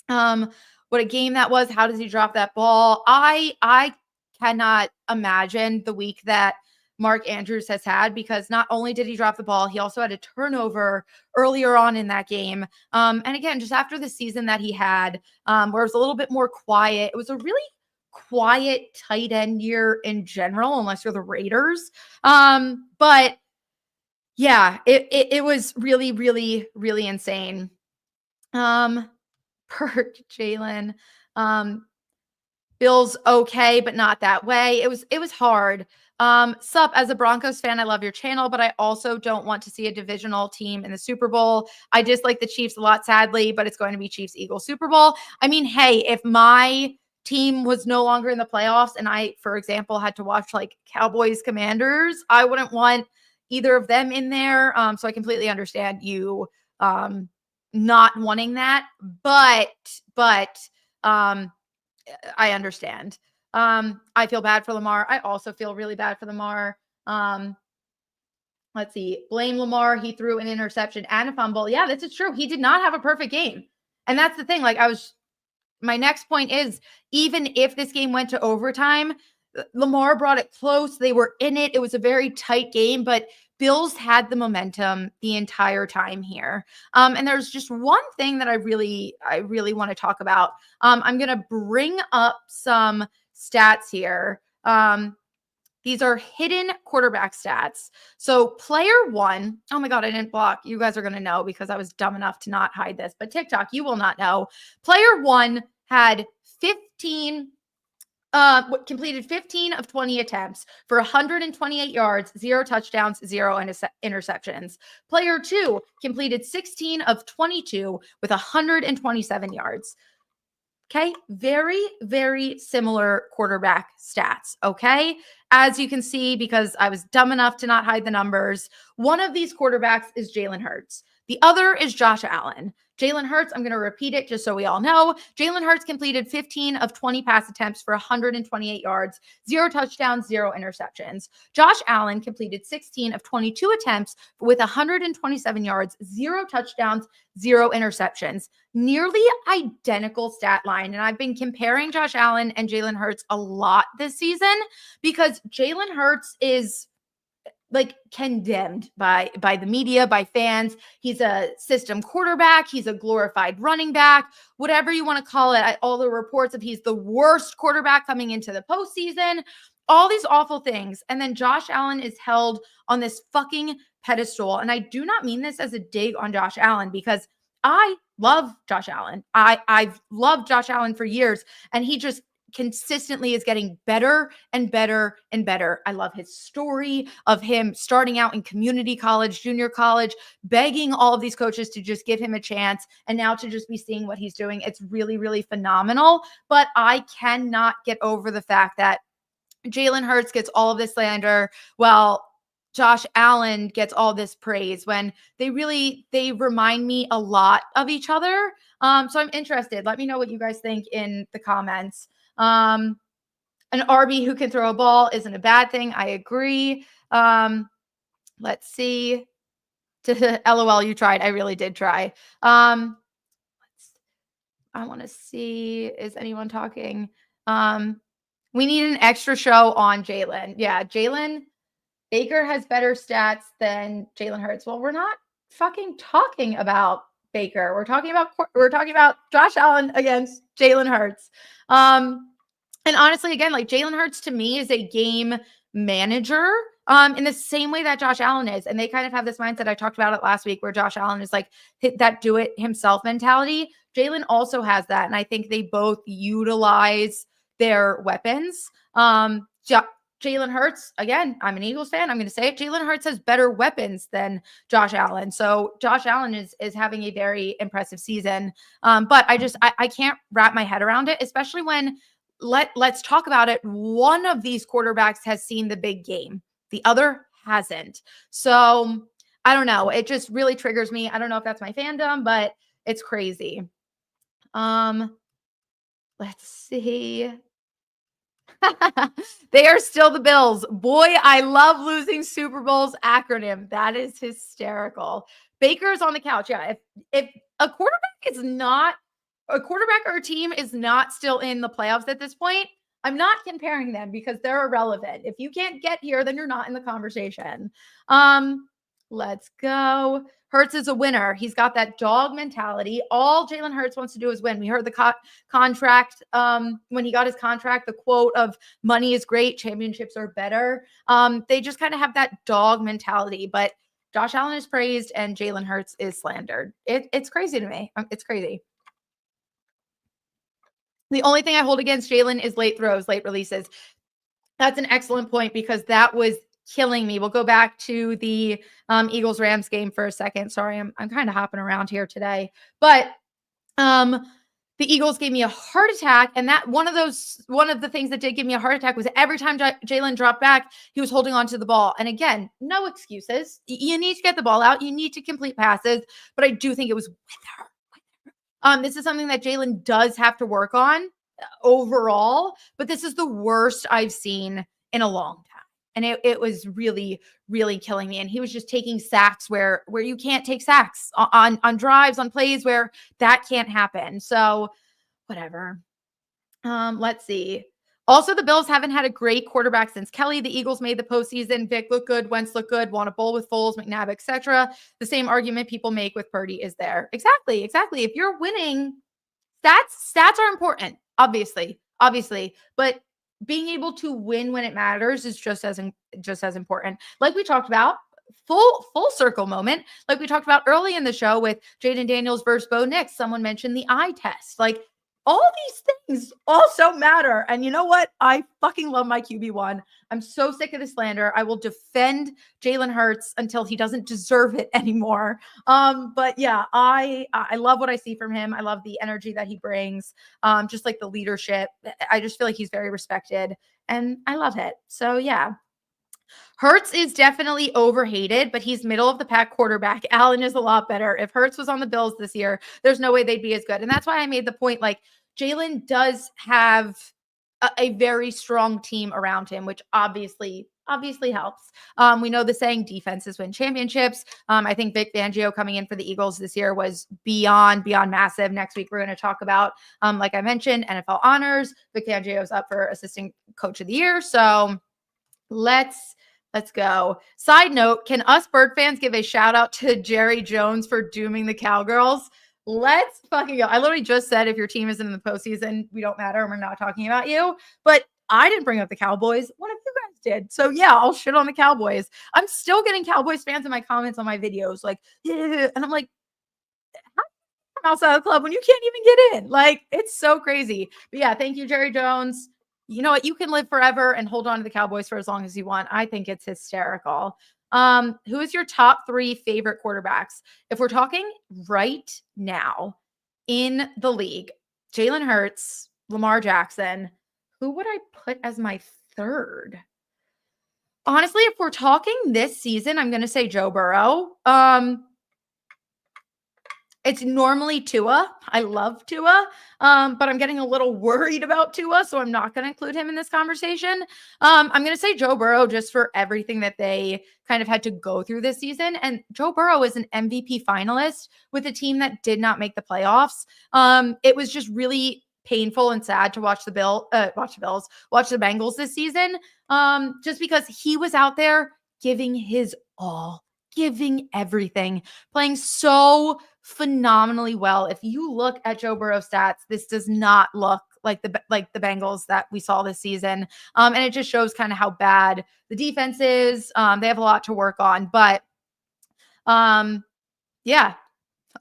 What a game that was. How does he drop that ball? I cannot imagine the week that Mark Andrews has had, because not only did he drop the ball, he also had a turnover earlier on in that game. And again, just after the season that he had, where it was a little bit more quiet, it was a really quiet tight end year in general, unless you're the Raiders. But yeah, it was really, really, really insane. Perk Jalen. Bills okay, but not that way. It was hard. Sup, as a Broncos fan, I love your channel, but I also don't want to see a divisional team in the Super Bowl. I dislike the Chiefs a lot, sadly, but it's going to be Chiefs-Eagles Super Bowl. I mean, hey, if my team was no longer in the playoffs and I, for example, had to watch like Cowboys Commanders, I wouldn't want either of them in there. So I completely understand you not wanting that, but I understand. I feel bad for Lamar. I also feel really bad for Lamar. Let's see. Blame Lamar. He threw an interception and a fumble. Yeah, this is true. He did not have a perfect game. And that's the thing. Like, my next point is, even if this game went to overtime, Lamar brought it close. They were in it. It was a very tight game, but Bills had the momentum the entire time here. And there's just one thing that I really want to talk about. I'm going to bring up some stats here. These are hidden quarterback stats. So player one, oh my God, I didn't block. You guys are going to know because I was dumb enough to not hide this, but TikTok, you will not know. Player one had completed 15 of 20 attempts for 128 yards, 0 touchdowns, 0 interceptions. Player two completed 16 of 22 with 127 yards. Okay. Very, very similar quarterback stats. Okay. As you can see, because I was dumb enough to not hide the numbers, one of these quarterbacks is Jalen Hurts. The other is Josh Allen. Jalen Hurts, I'm going to repeat it just so we all know. Jalen Hurts completed 15 of 20 pass attempts for 128 yards, 0 touchdowns, 0 interceptions. Josh Allen completed 16 of 22 attempts with 127 yards, 0 touchdowns, 0 interceptions. Nearly identical stat line. And I've been comparing Josh Allen and Jalen Hurts a lot this season because Jalen Hurts is like condemned by the media, by fans. He's a system quarterback. He's a glorified running back, whatever you want to call it. All the reports of he's the worst quarterback coming into the postseason, all these awful things. And then Josh Allen is held on this fucking pedestal. And I do not mean this as a dig on Josh Allen because I love Josh Allen. I've loved Josh Allen for years, and he just consistently is getting better and better and better. I love his story of him starting out in community college, junior college, begging all of these coaches to just give him a chance, and now to just be seeing what he's doing. It's really, really phenomenal. But I cannot get over the fact that Jalen Hurts gets all of this slander while Josh Allen gets all this praise, when they remind me a lot of each other. So I'm interested. Let me know what you guys think in the comments. An RB who can throw a ball isn't a bad thing. I agree. Let's see. LOL, you tried. I really did try. I want to see, is anyone talking? We need an extra show on Jalen. Yeah, Jalen Baker has better stats than Jalen Hurts. Well, we're not fucking talking about Baker. We're talking about Josh Allen against Jalen Hurts. And honestly, again, like Jalen Hurts to me is a game manager in the same way that Josh Allen is. And they kind of have this mindset. I talked about it last week where Josh Allen is like that do it himself mentality. Jalen also has that. And I think they both utilize their weapons. Jalen Hurts, again, I'm an Eagles fan. I'm going to say it. Jalen Hurts has better weapons than Josh Allen. So Josh Allen is having a very impressive season. But I can't wrap my head around it, especially when let's talk about it. One of these quarterbacks has seen the big game. The other hasn't. So I don't know. It just really triggers me. I don't know if that's my fandom, but it's crazy. Let's see. They are still the Bills. Boy, I love losing Super Bowl's acronym. That is hysterical. Baker's on the couch. Yeah. If a quarterback or a team is not still in the playoffs at this point, I'm not comparing them because they're irrelevant. If you can't get here, then you're not in the conversation. Let's go. Hurts is a winner. He's got that dog mentality. All Jalen Hurts wants to do is win. We heard the contract when he got his contract, the quote of money is great, championships are better. They just kind of have that dog mentality. But Josh Allen is praised and Jalen Hurts is slandered. It's crazy to me. It's crazy. The only thing I hold against Jalen is late throws, late releases. That's an excellent point because that was killing me. We'll go back to the Eagles-Rams game for a second. Sorry, I'm kind of hopping around here today. But the Eagles gave me a heart attack. And that one of the things that did give me a heart attack was every time Jalen dropped back, he was holding on to the ball. And again, no excuses. You need to get the ball out. You need to complete passes. But I do think it was wither. This is something that Jalen does have to work on overall, but this is the worst I've seen in a long time. And it was really, really killing me. And he was just taking sacks where you can't take sacks on drives, on plays where that can't happen. So whatever. Let's see. Also, the Bills haven't had a great quarterback since Kelly. The Eagles made the postseason. Vic looked good. Wentz looked good. Won a bowl with Foles, McNabb, etc. The same argument people make with Purdy is there. Exactly. If you're winning, stats are important, obviously. But being able to win when it matters is just as important. Like we talked about, full circle moment. Like we talked about early in the show with Jaden Daniels versus Bo Nix. Someone mentioned the eye test. Like All these things also matter. And you know what? I fucking love my QB1. I'm so sick of the slander. I will defend Jalen Hurts until he doesn't deserve it anymore. But yeah, I love what I see from him. I love the energy that he brings. Just like the leadership. I just feel like he's very respected and I love it. So yeah. Hurts is definitely overhated, but he's middle of the pack quarterback. Allen is a lot better. If Hurts was on the Bills this year, there's no way they'd be as good. And that's why I made the point, like, Jalen does have a very strong team around him, which obviously helps. We know the saying defenses win championships. I think Vic Fangio coming in for the Eagles this year was beyond massive. Next week, we're going to talk about, like I mentioned, NFL honors. Vic Fangio's up for assistant coach of the year. So let's go. Side note, can us Bird fans give a shout out to Jerry Jones for dooming the Cowgirls? Let's fucking go. I literally just said if your team isn't in the postseason, we don't matter and we're not talking about you. But I didn't bring up the Cowboys. One of you guys did. So yeah, I'll shit on the Cowboys. I'm still getting Cowboys fans in my comments on my videos. Like, and I'm like, outside the club when you can't even get in. Like, it's so crazy. But yeah, thank you, Jerry Jones. You know what? You can live forever and hold on to the Cowboys for as long as you want. I think it's hysterical. Who is your top 3 favorite quarterbacks? If we're talking right now in the league, Jalen Hurts, Lamar Jackson, who would I put as my third? Honestly, if we're talking this season, I'm going to say Joe Burrow. It's normally Tua. I love Tua, but I'm getting a little worried about Tua, so I'm not going to include him in this conversation. I'm going to say Joe Burrow just for everything that they kind of had to go through this season. And Joe Burrow is an MVP finalist with a team that did not make the playoffs. It was just really painful and sad to watch the Bengals this season, just because he was out there giving his all, giving everything, playing so phenomenally well. If you look at Joe Burrow stats, this does not look like the Bengals that we saw this season. And it just shows kind of how bad the defense is. They have a lot to work on, but yeah,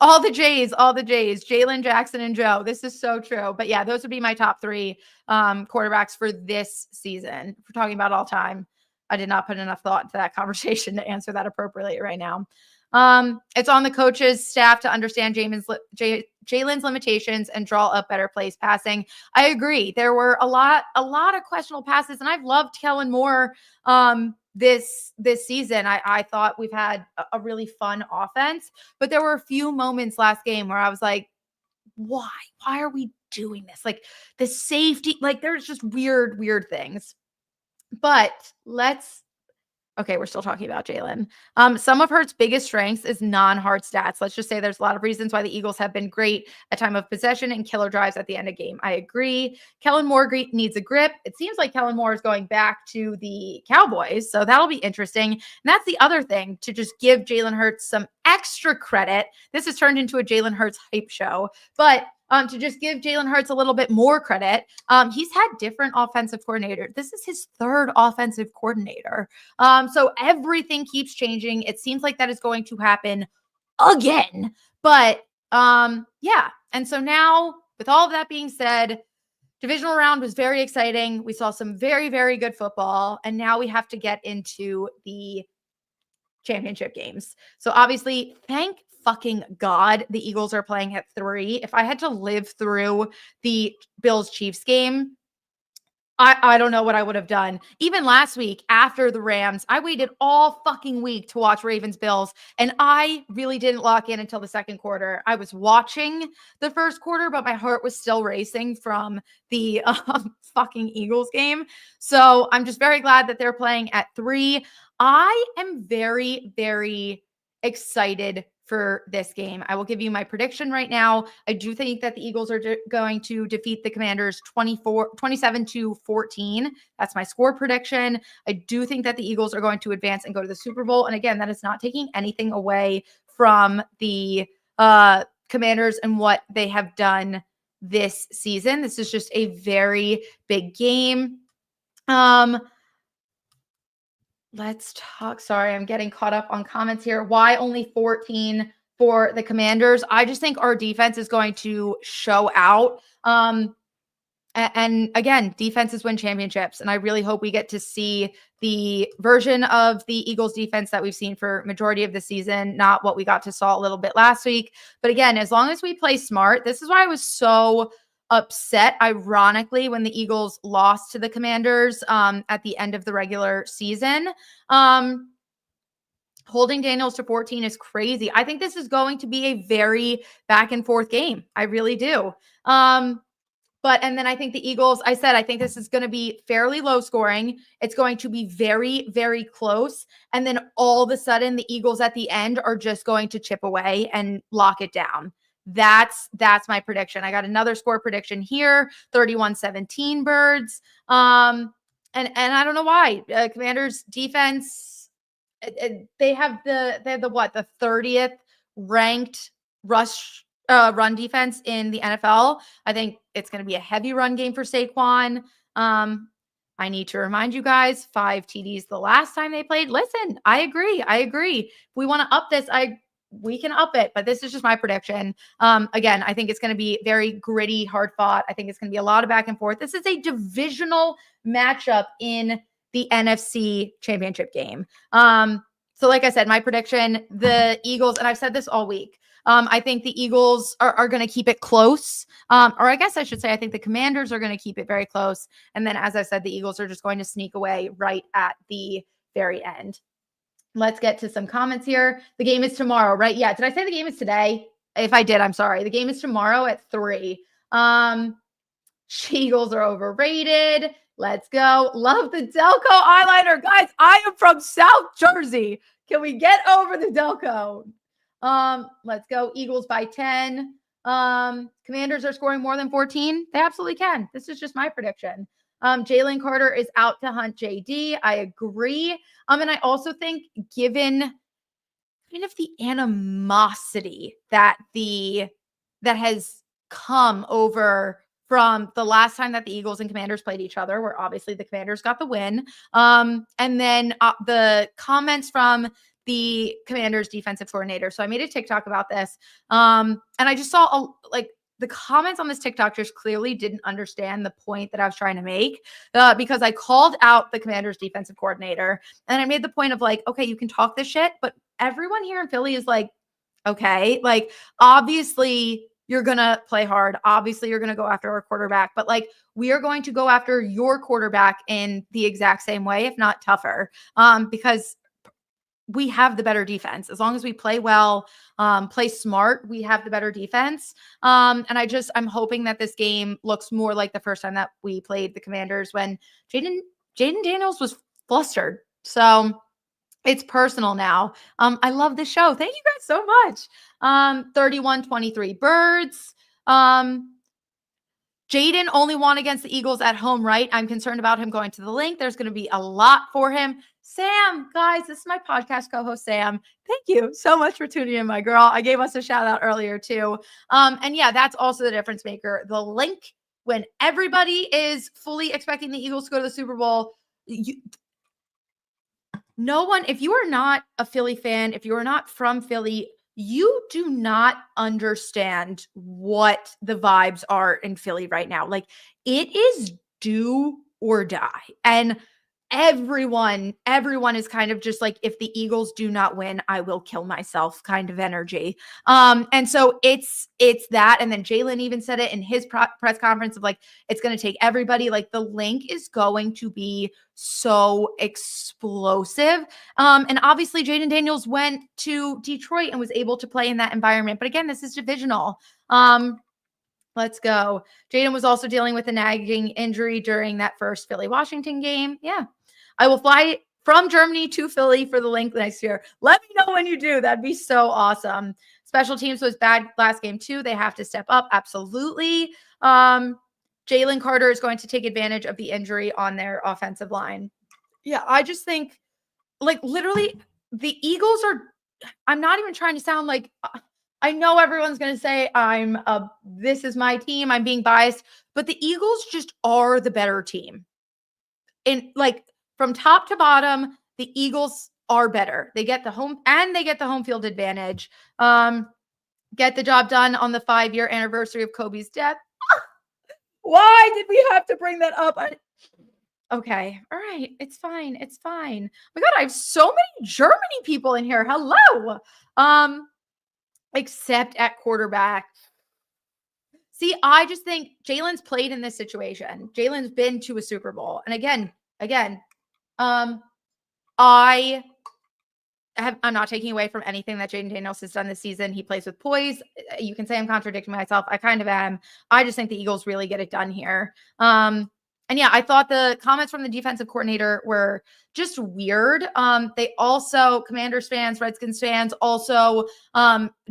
all the J's, Jalen, Jackson, and Joe. This is so true. But yeah, those would be my top 3 quarterbacks for this season. If we're talking about all time, I did not put enough thought into that conversation to answer that appropriately right now. It's on the coach's staff to understand Jalen's limitations and draw up better plays passing. I agree. There were a lot of questionable passes, and I've loved Kellen Moore this season. I thought we've had a really fun offense, but there were a few moments last game where I was like, why are we doing this? Like the safety, like there's just weird things. But okay, we're still talking about Jalen. Some of Hurts' biggest strengths is non-hard stats. Let's just say there's a lot of reasons why the Eagles have been great at time of possession and killer drives at the end of game. I agree. Kellen Moore needs a grip. It seems like Kellen Moore is going back to the Cowboys, so that'll be interesting. And that's the other thing, to just give Jalen Hurts some extra credit. This has turned into a Jalen Hurts hype show, but to just give Jalen Hurts a little bit more credit. He's had different offensive coordinators. This is his 3rd offensive coordinator. So everything keeps changing. It seems like that is going to happen again. But yeah. And so now, with all of that being said, divisional round was very exciting. We saw some very, very good football. And now we have to get into the championship games. So obviously, thank fucking God the Eagles are playing at 3. If I had to live through the Bills Chiefs game, I don't know what I would have done. Even last week after the Rams, I waited all fucking week to watch Ravens Bills, and I really didn't lock in until the second quarter. I was watching the first quarter, but my heart was still racing from the fucking Eagles game. So I'm just very glad that they're playing at 3. I am very, very excited for this game. I will give you my prediction right now. I do think that the Eagles are going to defeat the Commanders 27-14. That's my score prediction. I do think that the Eagles are going to advance and go to the Super Bowl. And again, that is not taking anything away from the Commanders and what they have done this season. This is just a very big game. Let's talk. Sorry, I'm getting caught up on comments here. Why only 14 for the Commanders. I just think our defense is going to show out. And again, defenses win championships. And I really hope we get to see the version of the Eagles defense that we've seen for majority of the season, not what we got to saw a little bit last week. But again, as long as we play smart, this is why I was so upset, ironically, when the Eagles lost to the Commanders at the end of the regular season. Holding Daniels to 14 is crazy. I think this is going to be a very back and forth game. I really do. And then I think the Eagles, I think this is going to be fairly low scoring. It's going to be very, very close. And then all of a sudden the Eagles at the end are just going to chip away and lock it down. That's my prediction. I got another score prediction here, 31-17 Birds. And I don't know why. Commanders defense, they have the 30th ranked run defense in the NFL. I think it's going to be a heavy run game for Saquon. I need to remind you guys, 5 TDs the last time they played. Listen, I agree. If we want to up this, we can up it, but this is just my prediction. Again, I think it's going to be very gritty, hard fought. I think it's going to be a lot of back and forth. This is a divisional matchup in the NFC Championship game. So like I said, my prediction, the Eagles, and I've said this all week, I think the Eagles are going to keep it close. Or I guess I should say, I think the Commanders are going to keep it very close. And then, as I said, the Eagles are just going to sneak away right at the very end. Let's get to some comments here. The game is tomorrow, right? Yeah. Did I say the game is today? If I did, I'm sorry. The game is tomorrow at 3. Eagles are overrated. Let's go. Love the Delco eyeliner. Guys, I am from South Jersey. Can we get over the Delco? Let's go. Eagles by 10. Commanders are scoring more than 14. They absolutely can. This is just my prediction. Jalen Carter is out to hunt JD. I agree. And I also think, given kind of the animosity that has come over from the last time that the Eagles and Commanders played each other, where obviously the Commanders got the win. And then the comments from the Commanders defensive coordinator. So I made a TikTok about this. And I just saw the comments on this TikTok just clearly didn't understand the point that I was trying to make, because I called out the Commanders defensive coordinator and I made the point of okay, you can talk this shit, but everyone here in Philly is okay, obviously you're going to play hard. Obviously you're going to go after our quarterback, but we are going to go after your quarterback in the exact same way, if not tougher, because we have the better defense. As long as we play well, play smart, we have the better defense. And I'm hoping that this game looks more like the first time that we played the Commanders, when Jaden Daniels was flustered. So it's personal now. I love the show. Thank you guys so much. 31-23 Birds. Jaden only won against the Eagles at home, right? I'm concerned about him going to the link. There's going to be a lot for him. Sam, guys, this is my podcast co-host, Sam. Thank you so much for tuning in, my girl. I gave us a shout out earlier too. And yeah, that's also the difference maker. The link, when everybody is fully expecting the Eagles to go to the Super Bowl, no one, if you are not a Philly fan, if you are not from Philly, you do not understand what the vibes are in Philly right now. It is do or die. And everyone is kind of just if the Eagles do not win, I will kill myself kind of energy. And so it's that. And then Jalen even said it in his press conference of it's going to take everybody. The link is going to be so explosive. And obviously Jaden Daniels went to Detroit and was able to play in that environment. But again, this is divisional. Let's go. Jaden was also dealing with a nagging injury during that first Philly-Washington game. Yeah. I will fly from Germany to Philly for the link next year. Let me know when you do. That'd be so awesome. Special teams was bad last game too. They have to step up. Absolutely. Jalen Carter is going to take advantage of the injury on their offensive line. Yeah, I just think literally the Eagles are, I'm not even trying to sound I know everyone's going to say this is my team, I'm being biased, but the Eagles just are the better team. And from top to bottom, the Eagles are better. They get the home field advantage. Get the job done on the 5-year anniversary of Kobe's death. Why did we have to bring that up? Okay. All right. It's fine. It's fine. Oh my God, I have so many Germany people in here. Hello. Except at quarterback. See, I just think Jalen's played in this situation. Jalen's been to a Super Bowl. And again, I'm not taking away from anything that Jaden Daniels has done this season. He plays with poise. You can say I'm contradicting myself. I kind of am. I just think the Eagles really get it done here. And yeah, I thought the comments from the defensive coordinator were just weird. They also, Commanders fans, Redskins fans, also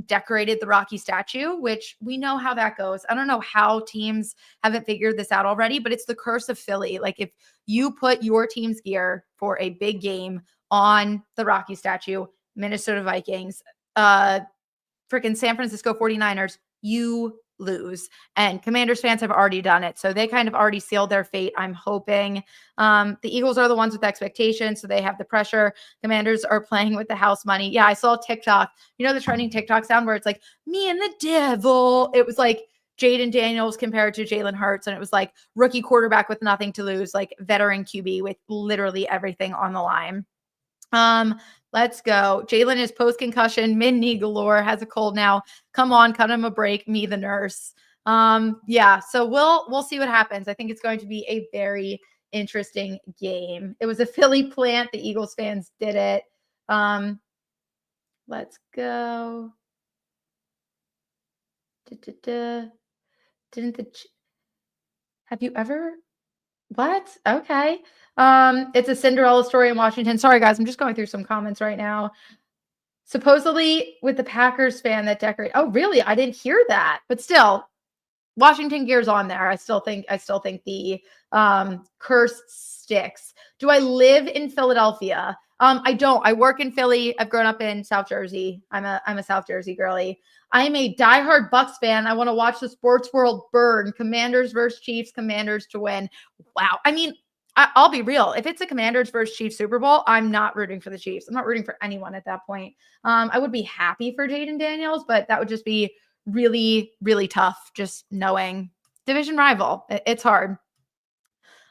decorated the Rocky statue, which we know how that goes. I don't know how teams haven't figured this out already, but it's the curse of Philly. Like if you put your team's gear for a big game on the Rocky statue, Minnesota Vikings, freaking San Francisco 49ers, you lose. And Commanders fans have already done it. So they kind of already sealed their fate, I'm hoping. The Eagles are the ones with expectations, so they have the pressure. Commanders are playing with the house money. Yeah, I saw TikTok. You know the trending TikTok sound where it's like, me and the devil. It was like Jaden Daniels compared to Jalen Hurts. And it was like rookie quarterback with nothing to lose, like veteran QB with literally everything on the line. Let's go. Jalen is post-concussion, mid-knee galore, has a cold now. Come on, cut him a break, me the nurse. Yeah, so we'll see what happens. I think it's going to be a very interesting game. It was a Philly plant. The Eagles fans did it. Let's go. Have you ever what? Okay. It's a Cinderella story in Washington. Sorry, guys. I'm just going through some comments right now. Supposedly with the Packers fan that decorate. Oh, really? I didn't hear that. But still, Washington gears on there. I still think the curse sticks. Do I live in Philadelphia? I don't. I work in Philly. I've grown up in South Jersey. I'm a South Jersey girly. I am a diehard Bucks fan. I want to watch the sports world burn. Commanders versus Chiefs. Commanders to win. Wow. I mean, I'll be real. If it's a Commanders versus Chiefs Super Bowl, I'm not rooting for the Chiefs. I'm not rooting for anyone at that point. I would be happy for Jaden Daniels, but that would just be really, really tough. Just knowing division rival. It's hard.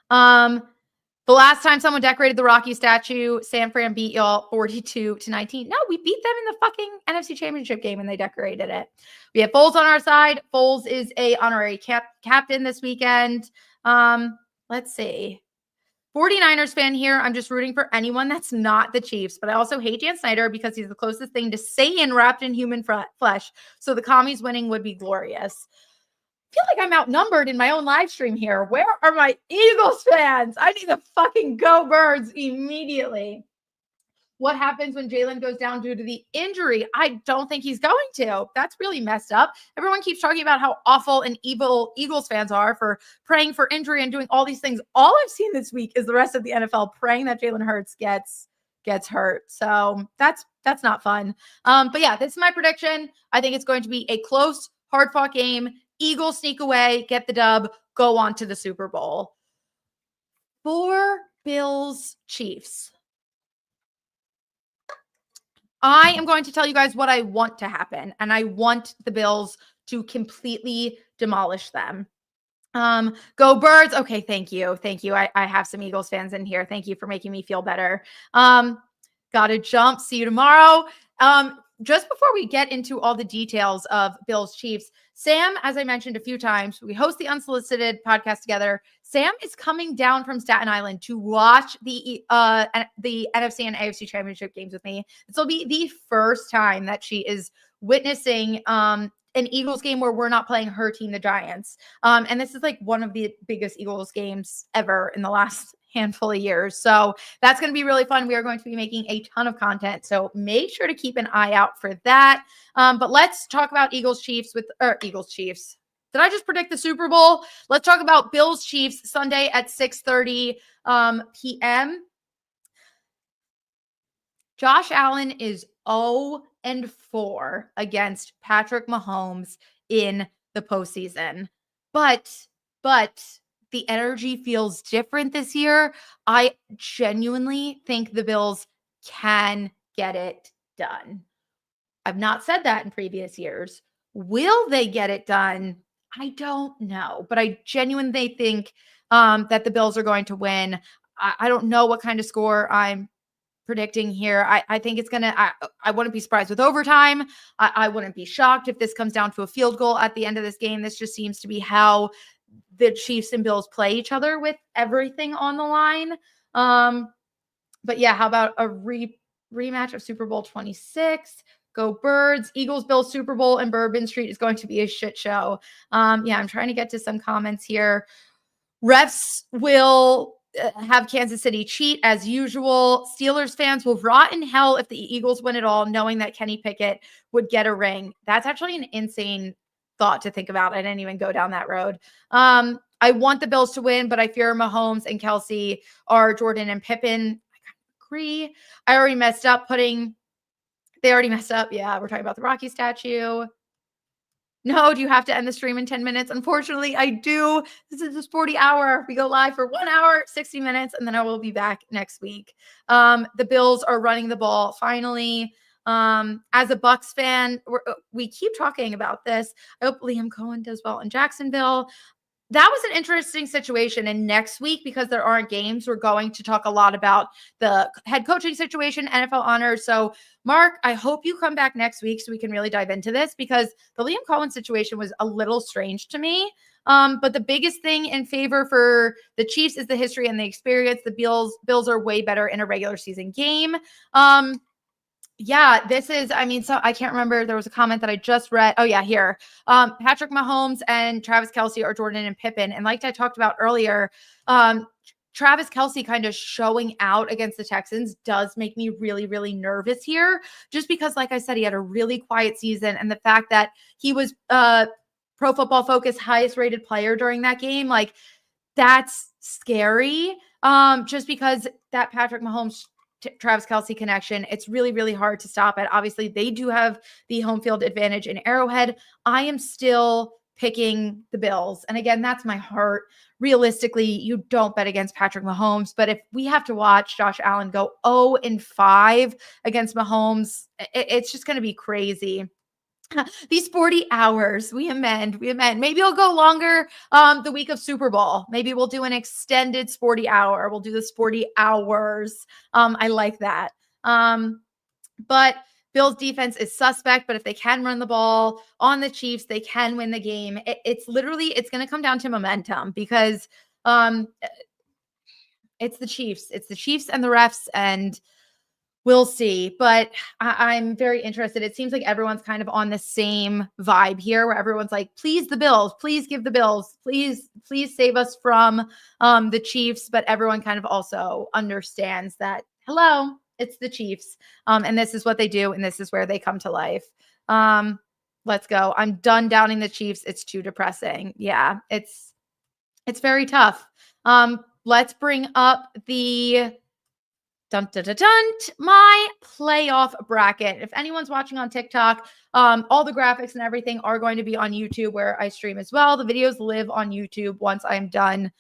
The last time someone decorated the Rocky statue, San Fran beat y'all 42-19. No, we beat them in the fucking NFC Championship game and they decorated it. We have Foles on our side. Foles is a honorary captain this weekend. Let's see. 49ers fan here. I'm just rooting for anyone that's not the Chiefs, but I also hate Dan Snyder because he's the closest thing to Satan wrapped in human flesh. So the commies winning would be glorious. I feel like I'm outnumbered in my own live stream here. Where are my Eagles fans? I need to fucking go Birds immediately. What happens when Jalen goes down due to the injury? I don't think he's going to. That's really messed up. Everyone keeps talking about how awful and evil Eagles fans are for praying for injury and doing all these things. All I've seen this week is the rest of the NFL praying that Jalen Hurts gets hurt. So that's not fun. But yeah, this is my prediction. I think it's going to be a close, hard-fought game. Eagles sneak away, get the dub, go on to the Super Bowl. For Bills Chiefs. I am going to tell you guys what I want to happen, and I want the Bills to completely demolish them. Go Birds. Okay, thank you. Thank you. I have some Eagles fans in here. Thank you for making me feel better. Gotta jump. See you tomorrow. Just before we get into all the details of Bills Chiefs, Sam, as I mentioned a few times, we host the Unsolicited podcast together. Sam is coming down from Staten Island to watch the NFC and AFC championship games with me. This will be the first time that she is witnessing an Eagles game where we're not playing her team, the Giants. And this is like one of the biggest Eagles games ever in the last handful of years. So that's going to be really fun. We are going to be making a ton of content. So make sure to keep an eye out for that. But let's talk about Eagles Chiefs. Did I just predict the Super Bowl? Let's talk about Bills Chiefs Sunday at 6:30 p.m. Josh Allen is 0-4 against Patrick Mahomes in the postseason. But the energy feels different this year. I genuinely think the Bills can get it done. I've not said that in previous years. Will they get it done? I don't know, but I genuinely think that the Bills are going to win. I don't know what kind of score I'm predicting here. I think it's gonna. I wouldn't be surprised with overtime. I wouldn't be shocked if this comes down to a field goal at the end of this game. This just seems to be how the Chiefs and Bills play each other with everything on the line. But yeah, how about a rematch of Super Bowl 26? Go Birds. Eagles Bills Super Bowl in Bourbon Street is going to be a shit show. Yeah, I'm trying to get to some comments here. Refs will have Kansas City cheat as usual. Steelers fans will rot in hell if the Eagles win it all, knowing that Kenny Pickett would get a ring. That's actually an insane thought to think about. I didn't even go down that road. I want the Bills to win, but I fear Mahomes and Kelsey are Jordan and Pippen. Agree. I already messed up they already messed up. Yeah, we're talking about the Rocky statue. No, do you have to end the stream in 10 minutes? Unfortunately, I do. This is a sporty hour. We go live for 1 hour, 60 minutes, and then I will be back next week. The Bills are running the ball finally. As a Bucks fan, we keep talking about this. I hope Liam Cohen does well in Jacksonville. That was an interesting situation. And next week, because there aren't games, we're going to talk a lot about the head coaching situation, NFL honors. So, Mark, I hope you come back next week so we can really dive into this, because the Liam Cohen situation was a little strange to me. But the biggest thing in favor for the Chiefs is the history and the experience. The Bills are way better in a regular season game. Yeah, this is, so I can't remember. There was a comment that I just read. Oh, yeah, here. Patrick Mahomes and Travis Kelce are Jordan and Pippen. And like I talked about earlier, Travis Kelce kind of showing out against the Texans does make me really, really nervous here. Just because, like I said, he had a really quiet season. And the fact that he was Pro Football Focus highest rated player during that game, like, that's scary. Just because that Patrick Mahomes Travis Kelce connection, it's really, really hard to stop it. Obviously, they do have the home field advantage in Arrowhead. I am still picking the Bills. And again, that's my heart. Realistically, you don't bet against Patrick Mahomes. But if we have to watch Josh Allen go 0-5 against Mahomes, it's just going to be crazy. These sporty hours, we amend. Maybe I'll go longer the week of Super Bowl. Maybe we'll do an extended sporty hour. We'll do the sporty hours. I like that. But Bills defense is suspect, but if they can run the ball on the Chiefs, they can win the game. It's going to come down to momentum, because it's the Chiefs. It's the Chiefs and the refs, and we'll see. But I'm very interested. It seems like everyone's kind of on the same vibe here, where everyone's like, please, the Bills, please give the Bills, please save us from the Chiefs. But everyone kind of also understands that, hello, it's the Chiefs. And this is what they do, and this is where they come to life. Let's go. I'm done downing the Chiefs. It's too depressing. Yeah, it's very tough. Let's bring up the my playoff bracket. If anyone's watching on TikTok, all the graphics and everything are going to be on YouTube, where I stream as well. The videos live on YouTube once I'm done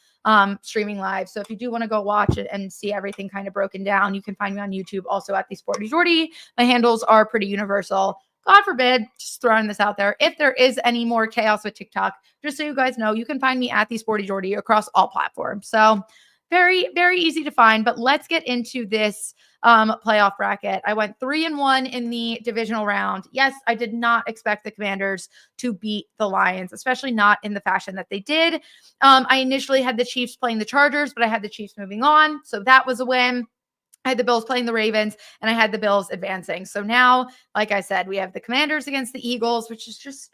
streaming live. So if you do want to go watch it and see everything kind of broken down, you can find me on YouTube, also at the Sporty Jordy. My handles are pretty universal. God forbid, just throwing this out there, if there is any more chaos with TikTok, just so you guys know, you can find me at the Sporty Jordy across all platforms. So very, very easy to find. But let's get into this playoff bracket. I went 3-1 in the divisional round. Yes, I did not expect the Commanders to beat the Lions, especially not in the fashion that they did. I initially had the Chiefs playing the Chargers, but I had the Chiefs moving on, so that was a win. I had the Bills playing the Ravens, and I had the Bills advancing. So now, like I said, we have the Commanders against the Eagles, which is just,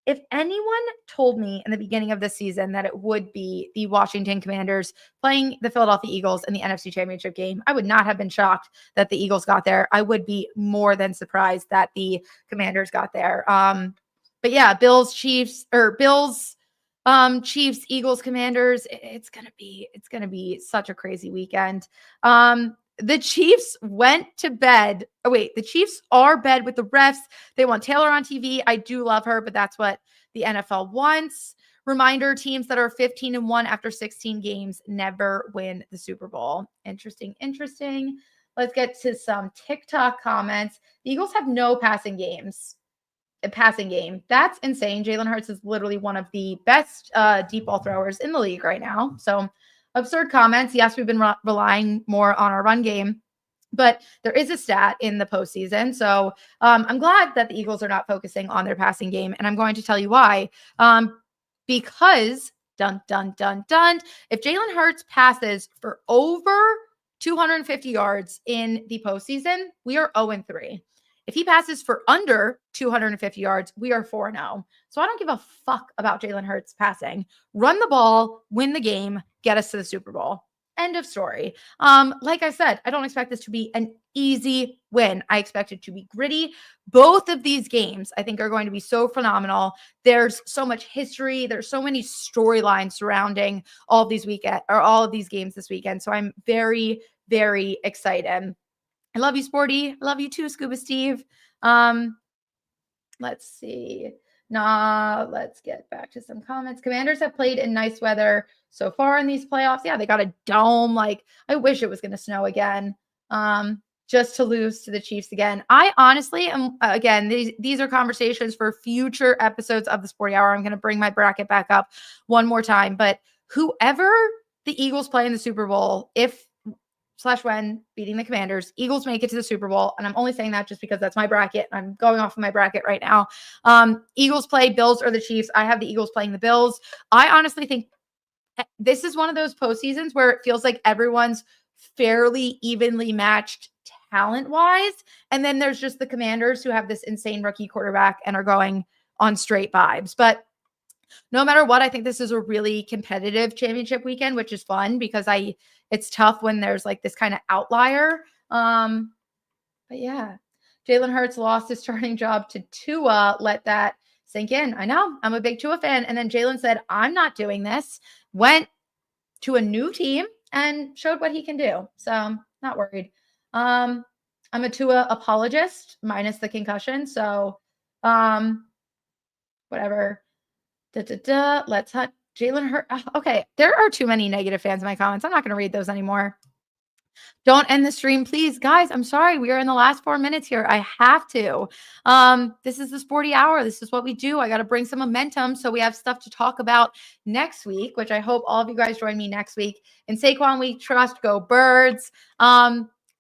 if anyone told me in the beginning of the season that it would be the Washington Commanders playing the Philadelphia Eagles in the NFC Championship game, I would not have been shocked that the Eagles got there. I would be more than surprised that the Commanders got there. But yeah, Chiefs, Eagles, Commanders. It's gonna be such a crazy weekend. The Chiefs went to bed. Oh, wait, the Chiefs are bed with the refs. They want Taylor on TV. I do love her, but that's what the NFL wants. Reminder, teams that are 15-1 after 16 games never win the Super Bowl. Interesting. Let's get to some TikTok comments. The Eagles have no passing game. That's insane. Jalen Hurts is literally one of the best deep ball throwers in the league right now. So absurd comments. Yes, we've been relying more on our run game, but there is a stat in the postseason. So I'm glad that the Eagles are not focusing on their passing game. And I'm going to tell you why. Because dun, dun, dun, dun, if Jalen Hurts passes for over 250 yards in the postseason, we are 0-3. If he passes for under 250 yards, we are 4-0. So I don't give a fuck about Jalen Hurts passing. Run the ball, win the game, get us to the Super Bowl. End of story. Like I said, I don't expect this to be an easy win. I expect it to be gritty. Both of these games, I think, are going to be so phenomenal. There's so much history. There's so many storylines surrounding all of these games this weekend. So I'm very, very excited. I love you, Sporty. I love you too, Scuba Steve. Let's see. Let's get back to some comments. Commanders have played in nice weather so far in these playoffs. Yeah, they got a dome. Like, I wish it was going to snow again. Just to lose to the Chiefs again. I honestly am, again, these are conversations for future episodes of the Sporty Hour. I'm going to bring my bracket back up one more time. But whoever the Eagles play in the Super Bowl, when beating the Commanders, Eagles make it to the Super Bowl. And I'm only saying that just because that's my bracket. I'm going off of my bracket right now. Eagles play Bills or the Chiefs. I have the Eagles playing the Bills. I honestly think this is one of those postseasons where it feels like everyone's fairly evenly matched talent-wise. And then there's just the Commanders who have this insane rookie quarterback and are going on straight vibes. But no matter what, I think this is a really competitive championship weekend, which is fun because it's tough when there's like this kind of outlier. But yeah, Jalen Hurts lost his starting job to Tua. Let that sink in. I know, I'm a big Tua fan. And then Jalen said, I'm not doing this. Went to a new team and showed what he can do. So not worried. I'm a Tua apologist minus the concussion. So whatever. Let's hunt Jalen Hurts. Okay, there are too many negative fans in my comments. I'm not going to read those anymore. Don't end the stream, please. Guys, I'm sorry. We are in the last 4 minutes here. I have to. This is the Sporty Hour. This is what we do. I got to bring some momentum so we have stuff to talk about next week, which I hope all of you guys join me next week. In Saquon we trust. Go Birds.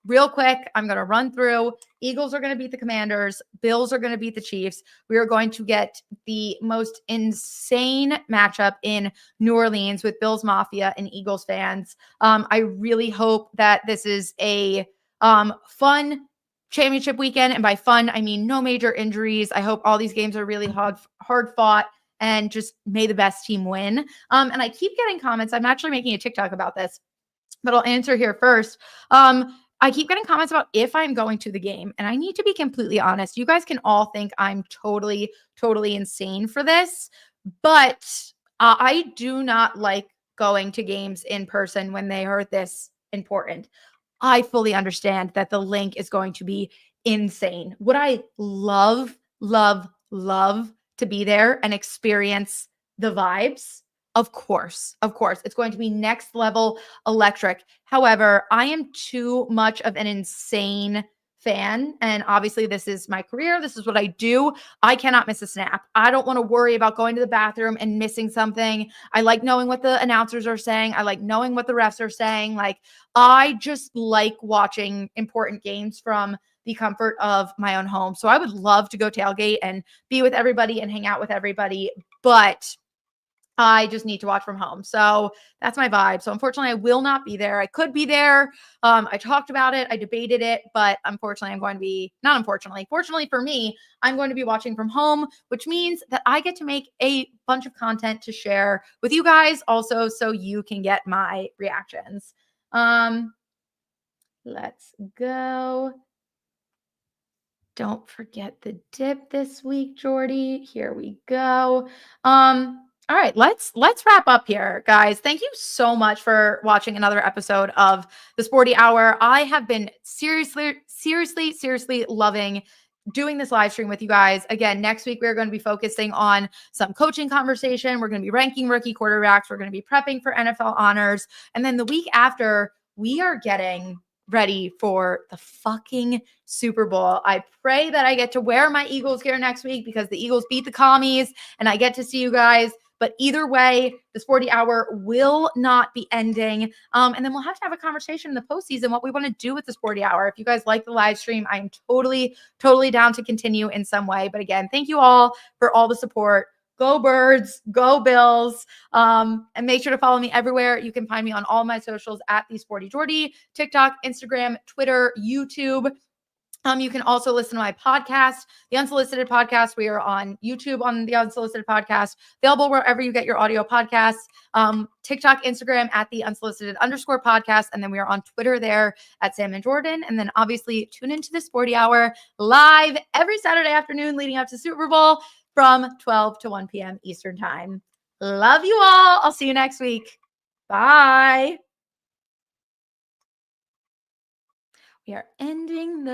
Real quick, I'm going to run through. Eagles are going to beat the Commanders. Bills are going to beat the Chiefs. We are going to get the most insane matchup in New Orleans with Bills Mafia and Eagles fans. I really hope that this is a fun championship weekend. And by fun, I mean no major injuries. I hope all these games are really hard fought and just may the best team win. And I keep getting comments. I'm actually making a TikTok about this, but I'll answer here first. I keep getting comments about if I'm going to the game, and I need to be completely honest. You guys can all think I'm totally, totally insane for this, but I do not like going to games in person when they are this important. I fully understand that the link is going to be insane. Would I love, love, love to be there and experience the vibes? Of course. It's going to be next level electric. However, I am too much of an insane fan. And obviously, this is my career. This is what I do. I cannot miss a snap. I don't want to worry about going to the bathroom and missing something. I like knowing what the announcers are saying. I like knowing what the refs are saying. Like, I just like watching important games from the comfort of my own home. So I would love to go tailgate and be with everybody and hang out with everybody. But I just need to watch from home. So that's my vibe. So unfortunately, I will not be there. I could be there. I talked about it. I debated it, but unfortunately, fortunately for me, I'm going to be watching from home, which means that I get to make a bunch of content to share with you guys also, so you can get my reactions. Let's go. Don't forget the dip this week, Jordy. Here we go. All right, let's wrap up here, guys. Thank you so much for watching another episode of the Sporty Hour. I have been seriously loving doing this live stream with you guys. Again, next week, we're going to be focusing on some coaching conversation. We're going to be ranking rookie quarterbacks. We're going to be prepping for NFL honors. And then the week after, we are getting ready for the fucking Super Bowl. I pray that I get to wear my Eagles gear next week because the Eagles beat the commies and I get to see you guys. But either way, the Sporty Hour will not be ending. And then we'll have to have a conversation in the postseason what we want to do with the Sporty Hour. If you guys like the live stream, I'm totally down to continue in some way. But again, thank you all for all the support. Go Birds, go Bills. And make sure to follow me everywhere. You can find me on all my socials at the Sporty Jordy, TikTok, Instagram, Twitter, YouTube. You can also listen to my podcast, The Unsolicited Podcast. We are on YouTube on The Unsolicited Podcast, available wherever you get your audio podcasts. TikTok, Instagram at The Unsolicited_podcast. And then we are on Twitter there at Sam and Jordan. And then obviously tune into the Sporty Hour live every Saturday afternoon leading up to Super Bowl from 12 to 1 p.m. Eastern Time. Love you all. I'll see you next week. Bye. We are ending the